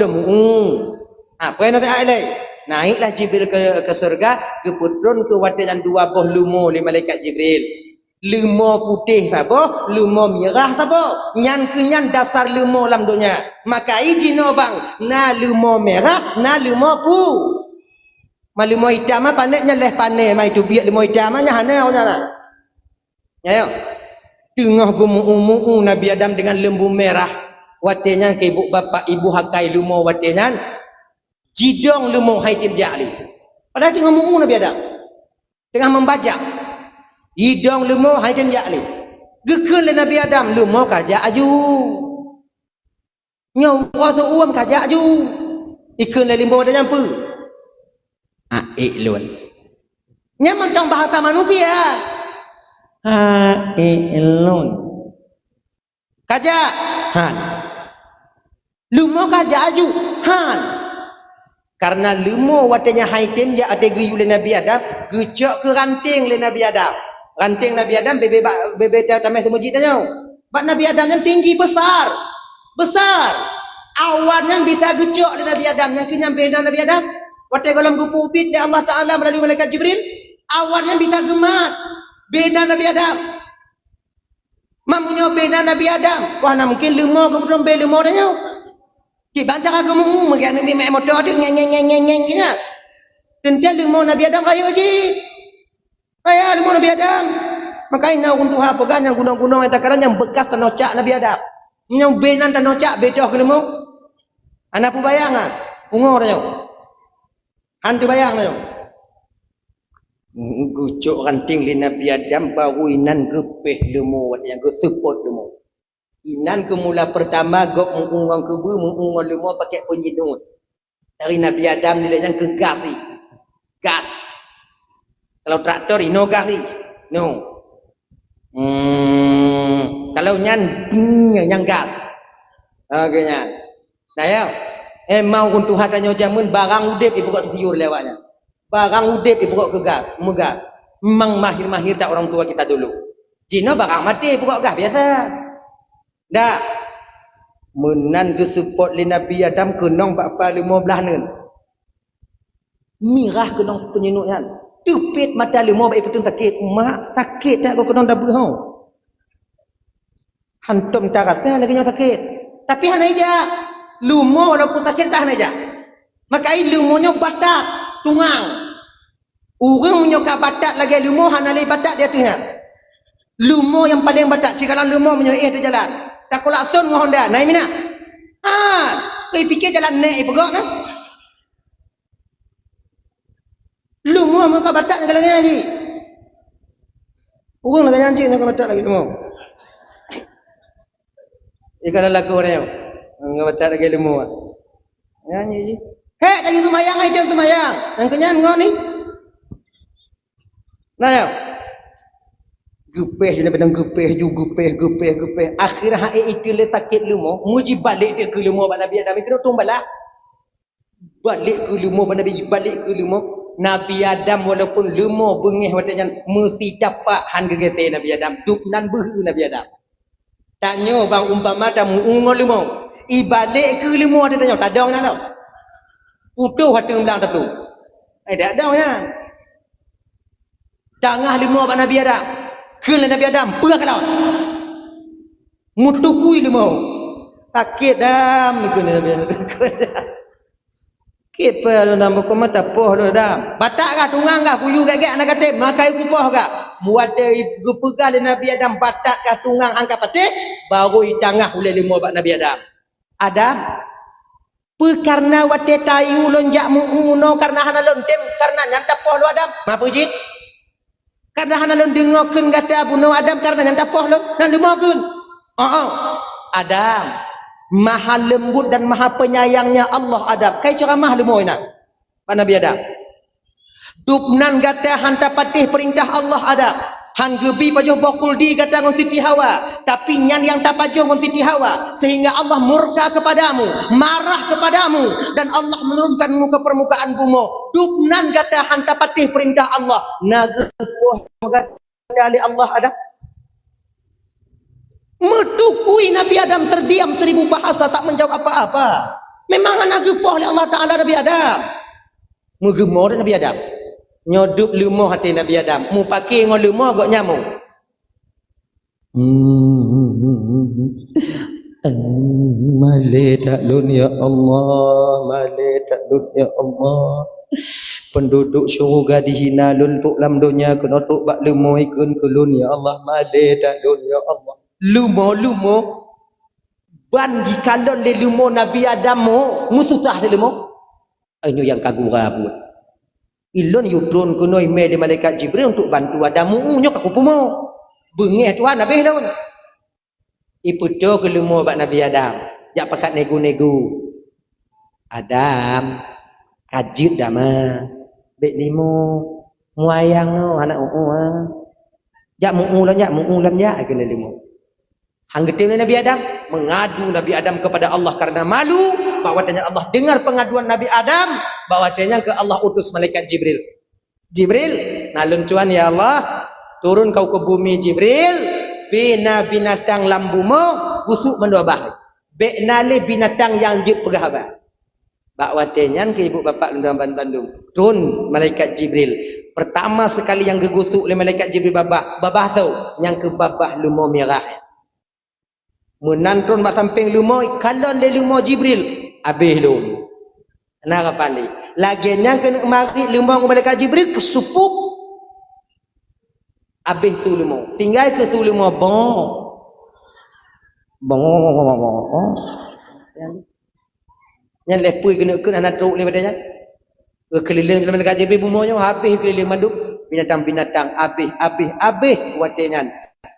apa yang nak alai? Naiklah Jibril ke surga, keputron ke watan 2 buah lumo oleh malaikat Jibril. Lumo putih apa? Lumo merah apa? Nyan kenyan dasar lumo dalam dunia. Maka izin bang, na lumo merah, na lumo pu. Malumo hitam apa pandainya leh pandai mai tu biak lumo hitam nya hana ona. Ya. Tengah gumu Nabi Adam dengan lembu merah. Watenya ke ibu bapa ibu hakai lumo watenya. Jidong lumo haitim ja'li. Padahal tengah mu'u Nabi Adam. Tengah membaca. Jidong lumo haitim ja'li. Gekul Nabi Adam lumo kajak aju. Nyaw kuasa uam kajak aju. Ikun limbo dah nyampu. Lun. Nyaman tong bahasa manusia. Lun. Kajak. Han. Lumo kajak aju. Han. Karena lumo watanya haitim je ada guyul Nabi Adam, gecok ke ranting le Nabi Adam. Ranting Nabi Adam bebe tamai semujit tanya. Bak Nabi Adam yang tinggi besar. Awan yang bisa gecok le Nabi Adam yang kenyam beda Nabi Adam. Watai kolam kupu upit le Allah Taala melalui malaikat Jibril. Awan yang bisa gemat beda Nabi Adam. Mamunyo beda Nabi Adam. Wah na mungkin lumo kemudian be lumo tanya. Kiban cara kamu mungkin Nabi mek motor dia ngeng nya. Tentu lumo Nabi Adam kayu ji. Ayah lumo Nabi Adam. Makanya untuk apa kan yang gunung-gunung eta karang yang bekas tanocak Nabi Adam. Yang benan tanocak bedoh ke lumo. Anak pu bayangan. Pungo tanya. Hantu bayang tanya. Gucuk ranting li Nabi Adam baru inan gepeh lumo yang ke support lumo. Inan kemula pertama gok mengungang kebu mengungang lumo pakai penyedut. Dari Nabi Adam nilainya ke gas. Kalau traktor ino gas. No. Kalau nyan gas. Agaknya. Nah ya. Mau untuk hatanya jamun barang udip ibu kok tiur lewatnya. Barang udip ibu kok ke gas, megas. Memang mahir-mahir tak orang tua kita dulu. Jino barang mati pokok gah biasa. Dak. Menan ke support li Nabi Adam kenong 15 neun. Mirah kenong penyenuknya. Tupit mata 5 baik betul sakit. Mak sakit tak kau kenong dah berhau. Hantum tak rasa lagi nyawa sakit. Tapi hana aja. Lumo walaupun sakit tak hana aja. Maka ini lumonya batak, tungang. Orang menyokap batak lagi lumo hana lagi batak dia tengah. Lumo yang paling batak. Jika lumo menyokap dia jalan. Tak kau lakson dengan Honda. Naik mana? Kau fikir jalan naik pegak kan? Lumo muka batak dengan lagi lagi. Orang lagi janji dengan batak lagi lumo. Kalau laku orang yang batak lagi lumo. Nyanyi je. Hei, tadi semayang aja semayang. Yang kenyan ngau ni. Nah ya. Gupeh daripada gupeh ju gupeh. Akhirnya hai itu le sakit lumo, muji balik dia ke lumo Pak Nabi Adam itu tung balik. Balik ke lumo Pak Nabi, balik ke lumo. Nabi Adam walaupun lumo bengih watanya mesti dapat hangga gete Nabi Adam. Duk nan behu Nabi Adam. Tanya bang umpama tamu ungo lumo. Ibalik ke lumo dia tanya tak ada orang nak. Putuh hati belang tu. Tak ada orang. Tengah lumo Pak Nabi Adam. Kena Nabi Adam perah ke laut. Mutukui lemau. Sakit dam kena Nabi Adam. Kipa nama ko mata poh lo dam. Batak kah tungang kah kuyu gak anak kata makai kupoh kah. Muat ibu pegah le Nabi Adam batak kah tungang angkat patih baru i tangah oleh lemau bak Nabi Adam. Adam karena wate tayu lonjak muuno karena hana lontem karena nyantap poh lo Adam. Ngapa jit? Karena hana lon dengokeun kata bunuh Adam karena nyanta poh lon nan lumokeun. Adam maha lembut dan maha penyayangnya Allah Adam. Kai cara maha lembut nak. Pak Nabi Adam. Dupnan kata hanta patih perintah Allah Adam. Han gebi pajuh bokul di kata ngon titi Hawa. Tapi nyan yang tak pajuh ngon titi Hawa sehingga Allah murka kepadamu, marah kepadamu dan Allah menurunkanmu ke permukaan bumi. Dupnan kata hanta patih perintah Allah. Nagepoh kata ali Allah ada. Metukui Nabi Adam terdiam 1000 bahasa tak menjawab apa-apa. Memang nagepoh oleh Allah Taala Nabi Adam. Megemor Nabi Adam. Nyodup lumoh hati Nabi Adam. Mu pakai ngol lumoh agak nyamuk. Male tak lun ya Allah, male tak lun ya Allah. Penduduk syurga dihina lun tuk lam dunia kena tuk bak lumoh ikun ke lun ya Allah, male tak lun ya Allah. Lumoh ban jikalon le lumoh Nabi Adam musutah le lumoh. Anyo yang kagura pun. Ilon yudron kuno email di malaikat Jibril untuk bantu Adam muunyo aku pumo. Bengih Tuhan habis daun. Iputo ke lumo bak Nabi Adam. Jak pakat nego-nego. Adam kajit dah mah. Bek limo muayang no anak Jak muulan jak kena limo. Hang getim Nabi Adam mengadu Nabi Adam kepada Allah karena malu bahwatanya Allah dengar pengaduan Nabi Adam bahwatanya ke Allah utus malaikat Jibril. Jibril, nalun cuan ya Allah, turun kau ke bumi Jibril, bina binatang lambumo busuk mendobah. Beknale binatang yang jep pegahaba. Bahwatanya ke ibu bapak dalam Bandung. Turun malaikat Jibril. Pertama sekali yang gegutuk oleh malaikat Jibril babah tu, yang ke babah lumo merah. Menantun bak samping lumo kalon le lumo Jibril habis lum nak pali laginya kena mari lumo malaikat Jibril kesupuk habis tu lumo tinggal ke tu lumo bong yang lepui kena anak truk ni padanya keliling dalam malaikat Jibril bumonya habis keliling manduk binatang-binatang habis watenya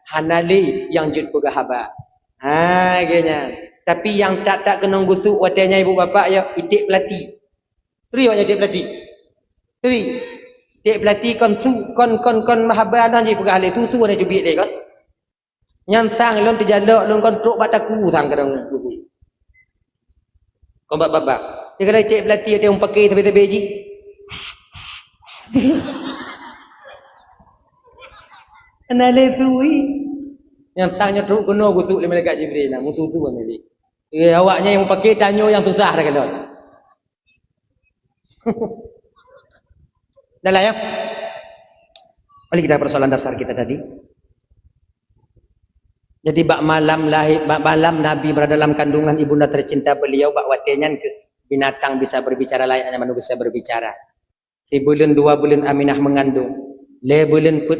hanali yang jut pegahaba. Ganya. Tapi yang tak kena gusuk wadahnya ibu bapa ya itik pelati. Teri wajah itik pelati. Teri. Itik pelati kon mahabah dan je pegah le susu ada jubik le kan. Nyansang lon terjalak lon kon truk bataku sang kadang gusuk. Kon bapa. Jika itik pelati ada yang pakai tepi-tepi ji. Analetui. Yang tanya teruk kena gutuk le malaikat Jibril nak mutu-tu ameli. Awaknya yang pakai tanya yang susah dah kalau. Dah lah ya. Balik kita persoalan dasar kita tadi. Jadi bak malam Nabi berada dalam kandungan ibunda tercinta beliau, bak watenya ke binatang bisa berbicara layaknya manusia berbicara. 3 bulan 2 bulan Aminah mengandung. 4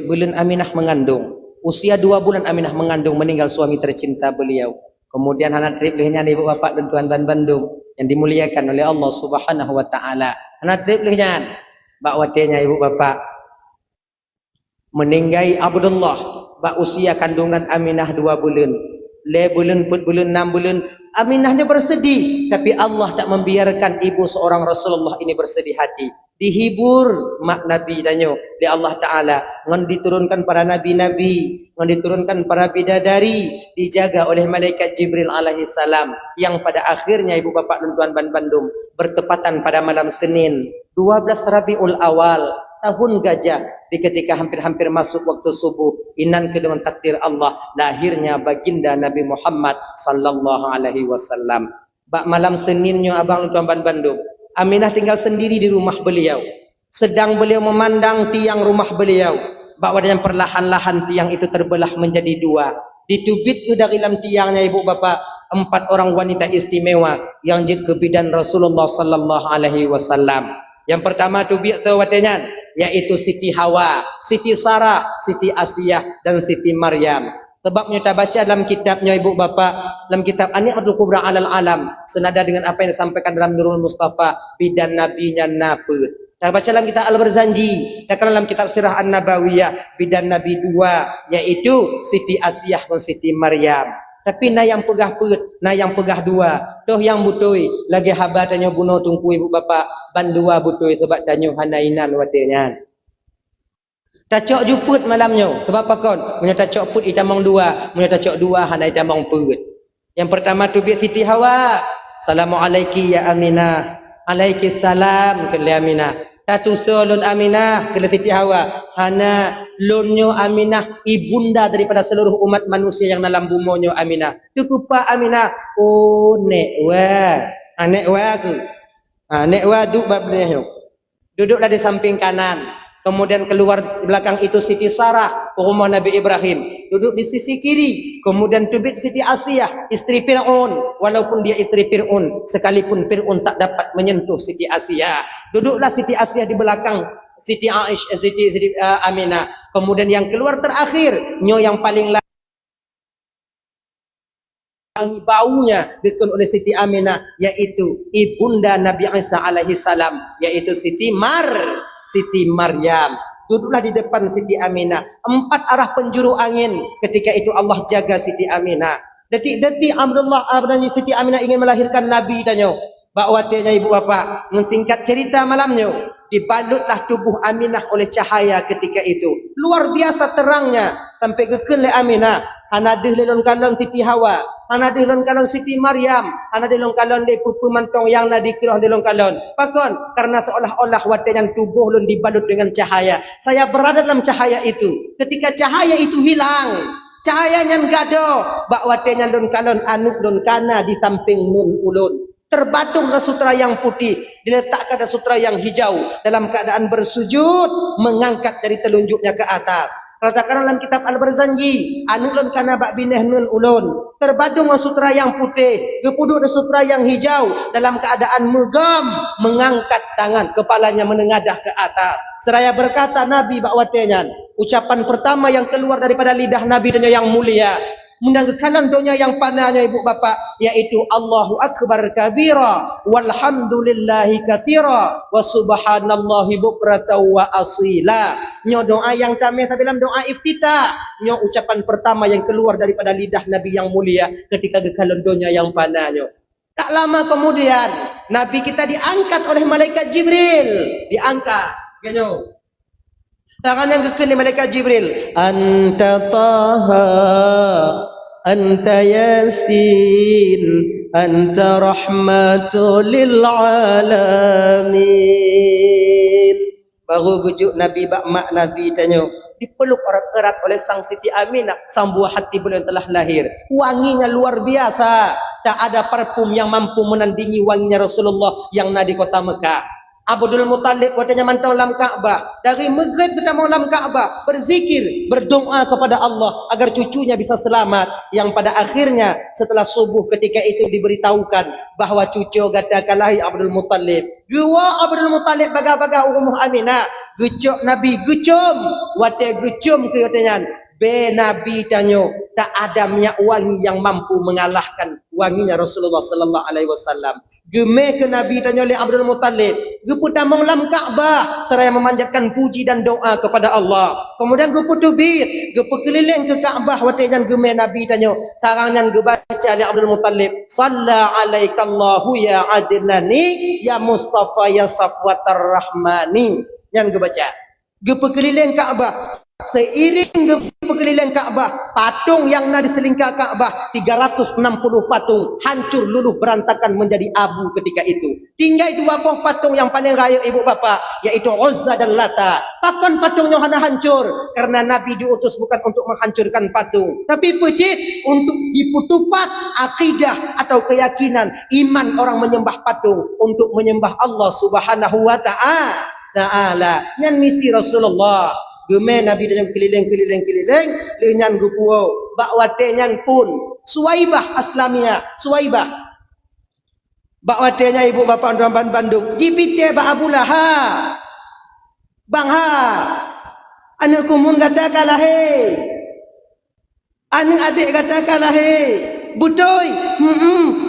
bulan Aminah mengandung. Usia 2 bulan Aminah mengandung, meninggal suami tercinta beliau. Kemudian anak trip lehnya ibu bapak dan tuan ban Bandung yang dimuliakan oleh Allah Subhanahu wa taala. Anak trip lehnya bak watenya ibu bapak meninggai Abdullah bak usia kandungan Aminah 2 bulan. 4 bulan 4 bulan 6 bulan Aminahnya bersedih, tapi Allah tak membiarkan ibu seorang Rasulullah ini bersedih hati. Dihibur mak Nabi danyo oleh Allah Taala, ngan diturunkan para nabi-nabi, ngan diturunkan para bidadari, dijaga oleh malaikat Jibril alaihi salam, yang pada akhirnya ibu bapak dan tuan ban Bandung bertepatan pada malam Senin 12 Rabiul Awal tahun gajah, di ketika hampir-hampir masuk waktu subuh, inan ke dengan takdir Allah lahirnya baginda Nabi Muhammad sallallahu alaihi wasallam. Bak malam Seninnya abang tuan ban Bandung, Aminah tinggal sendiri di rumah beliau. Sedang beliau memandang tiang rumah beliau, bahwa yang perlahan-lahan tiang itu terbelah menjadi 2. Ditubit ke dari dalam tiangnya ibu bapak 4 orang wanita istimewa yang jadi kebidan Rasulullah sallallahu alaihi wasallam. Yang pertama tubit tu watenya, yaitu Siti Hawa, Siti Sarah, Siti Asiyah dan Siti Maryam. Sebabnya kita baca dalam kitabnya ibu bapak, dalam kitab An-Ni'matul Kubra 'alal Alam, senada dengan apa yang disampaikan dalam Nurul Mustafa, bidan nabinya Naput. Kita baca dalam kitab Al-Barzanji, dan dalam kitab Sirah An-Nabawiyah, bidan nabi 2, yaitu Siti Asiyah dan Siti Maryam. Tapi na yang pegah pet, na yang pegah 2, toh yang butoi lagi haba tanyo buno tungku ibu bapak ban 2 butoi sebab tanyo hanainan watenya. Tacok juput malamnya sebab apa kon? Punya tacok put itamong 2, punya tacok 2 hanai tamong put. Yang pertama tubik Siti Hawa, Assalamualaikum ya Aminah. Alaiki salam ke Aminah. Tatu solun Aminah ke Siti Hawa. Hana lonyo Aminah, ibunda daripada seluruh umat manusia yang dalam bumonyo Aminah. Cukup pak Aminah. Oh nek wa. Nek wa aku. Nek wa duduk babnya. Duduklah di samping kanan. Kemudian keluar belakang itu Siti Sarah, rumah Nabi Ibrahim, duduk di sisi kiri. Kemudian tubit Siti Asiyah, istri Fir'aun, walaupun dia istri Fir'aun, sekalipun Fir'aun tak dapat menyentuh Siti Asiyah. Duduklah Siti Asiyah di belakang Siti Aisyah, Siti Aminah. Kemudian yang keluar terakhir, nyo yang paling baunya dikon oleh Siti Aminah, yaitu ibunda Nabi Isa alaihi salam, yaitu Siti Maryam. Duduklah di depan Siti Aminah. 4 arah penjuru angin. Ketika itu Allah jaga Siti Aminah. Detik-detik Abdullah dan Siti Aminah ingin melahirkan Nabi danyo. Bakwatnya ibu bapak, mensingkat cerita malamnya, dibalutlah tubuh Aminah oleh cahaya ketika itu. Luar biasa terangnya sampai gekele Aminah. Hanadih lelon kalon Siti Hawa, hanadih lelon kalon Siti Maryam, hanadih lelon kalon de pupu mantong yang nadi kirah lelon kalon. Pakon karena seolah-olah watenan tubuh lun dibalut dengan cahaya. Saya berada dalam cahaya itu. Ketika cahaya itu hilang, cahayanya gado, bak watenan lelon kalon anuk lelon kana di samping mun ulun. Terbatung ke sutra yang putih, diletakkan ke sutra yang hijau, dalam keadaan bersujud, mengangkat dari telunjuknya ke atas. Kalau takkan dalam kitab Al-Barzanji, anulun kana bak bineh nun ulun, terbadung sutra yang putih, kepuduk sutra yang hijau, dalam keadaan megam, mengangkat tangan, kepalanya menengadah ke atas. Seraya berkata Nabi bak watenyan, ucapan pertama yang keluar daripada lidah Nabi dan yang mulia, menanggakan doanya yang panahnya ibu bapak, yaitu Allahu Akbar kabira walhamdulillahi katsira wa subhanallahi bukratan wa asila. Nyo doa yang kami dalam doa iftitah, nyo ucapan pertama yang keluar daripada lidah Nabi yang mulia ketika gekalan doanya yang panahnya. Tak lama kemudian Nabi kita diangkat oleh malaikat Jibril, diangkat genyo. Tangan yang kekini malaikat Jibril, anta taha, anta yasin, anta rahmatul lil alamin. Baru gujuk Nabi bak mak Nabi tanya, dipeluk erat oleh sang Siti Aminah, sang buah hati beliau yang telah lahir. Wanginya luar biasa, tak ada parfum yang mampu menandingi wanginya Rasulullah yang ada di kota Mekah. Abdul Muttalib katanya mantau dalam Ka'bah, dari maghrib kita mau dalam Ka'bah berzikir, berdoa kepada Allah agar cucunya bisa selamat, yang pada akhirnya setelah subuh ketika itu diberitahukan bahwa cucu katakanlah Abdul Muttalib, gua Abdul Muttalib baga-baga Ummu Aminah, gecok Nabi gecom, wate gecom ke katanya. Be Nabi tanyo tak ada minyak wangi yang mampu mengalahkan wanginya Rasulullah sallallahu alaihi wasallam. Geme ke Nabi tanyo oleh Abdul Muttalib, geputamong lam Ka'bah seraya memanjatkan puji dan doa kepada Allah. Kemudian geputubit, gepekeliling ke Ka'bah watejan geme Nabi tanyo, sarangan gebaca oleh Abdul Muttalib, salla alaikallahu ya adnani ya Mustafa ya Safwatar Rahmani. Yang gebaca gepekeliling Ka'bah. Seiring keliling Ka'bah, patung yang ada di selingkar Ka'bah 360 patung hancur luluh berantakan menjadi abu ketika itu. Tinggal dua buah patung yang paling raya ibu bapa, yaitu Uzza dan Lata. Pakan patungnya hanya hancur karena Nabi diutus bukan untuk menghancurkan patung, tapi pecit untuk diputupat akidah atau keyakinan iman orang menyembah patung untuk menyembah Allah Subhanahu wa ta'ala. Yang misi Rasulullah Geme Nabi dan keliling lenyan gupuo bakwatenyan pun Suwaibah Aslamia, Suwaibah bakwatenya ibu bapa orang Bandung jipite ba Abu Lahab bang ha anu kumun katakanlah he anu adik katakanlah he butoy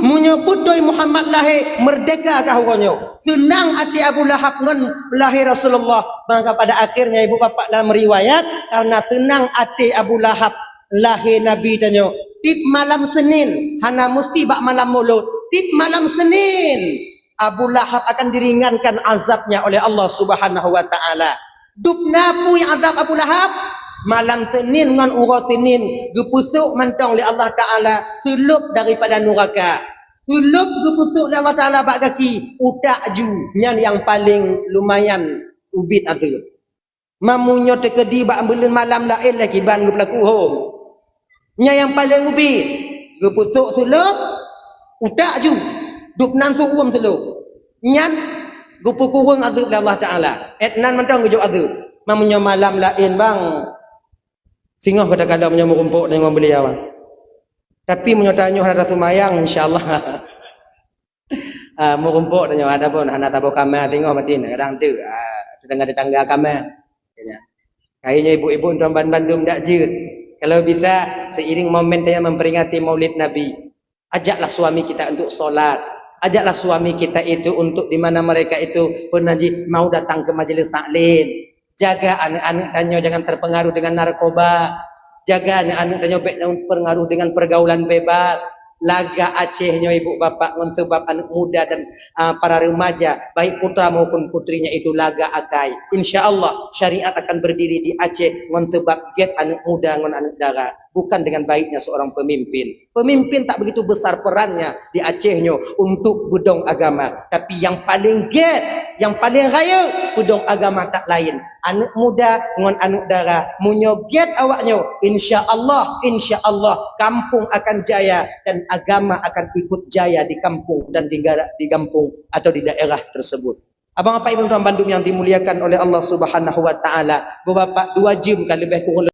munyo butoy Muhammad lahe merdeka kahonyo senang hati Abu Lahab ngon lahir Rasulullah. Maka pada akhirnya ibu bapak dalam riwayat karena tenang hati Abu Lahab lahir Nabi tanyo tip malam Senin hana musti bak malam Maulud, tip malam Senin Abu Lahab akan diringankan azabnya oleh Allah Subhanahu wa taala. Dupna pui azab Abu Lahab malam Senin dengan urat Senin gepusuk mantong oleh Allah Ta'ala sulup daripada neraka, sulup gepusuk oleh Allah Ta'ala bak kaki utak ju yang paling lumayan ubit atu mamunyo tekedi bak belun malam lain lagi ban gepelaku hom yang paling ubit gepusuk sulup utak ju dup nantu uam sulup nyan gepukurung atu oleh Allah Ta'ala etnan mantong gejuk atu mamunyo malam lain bang singoh kadang-kadang punya merumpuk dengan beliau. Tapi menyotanya ada tumayang insyaallah. Merumpuk dengan ada pun anak tabu kamar tengok matin kadang tu tetangga-tetangga kamar. Kayaknya ibu-ibu tuan Bandung tak jut. Kalau bisa seiring momen dia memperingati Maulid Nabi, ajaklah suami kita untuk solat. Ajaklah suami kita itu untuk di mana mereka itu pernah mau datang ke majelis taklim. Jaga anak-anak tanyo jangan terpengaruh dengan narkoba. Jaga anak-anak tanyo terpengaruh dengan pergaulan bebas. Laga Acehnya ibu bapak untuk bab anak muda dan para remaja, baik putra maupun putrinya itu laga akai. InsyaAllah syariat akan berdiri di Aceh untuk bab get anak muda dengan anak dara. Bukan dengan baiknya seorang pemimpin. Pemimpin tak begitu besar perannya di Acehnya untuk budong agama. Tapi yang paling get, yang paling raya, budong agama tak lain. Anak muda dengan anak dara. Munyo get awaknya. InsyaAllah kampung akan jaya dan agama akan ikut jaya di kampung dan di kampung atau di daerah tersebut. Abang apa ibu tuan Bandung yang dimuliakan oleh Allah Subhanahu wa taala. Bapak 2 jam kan lebih kurang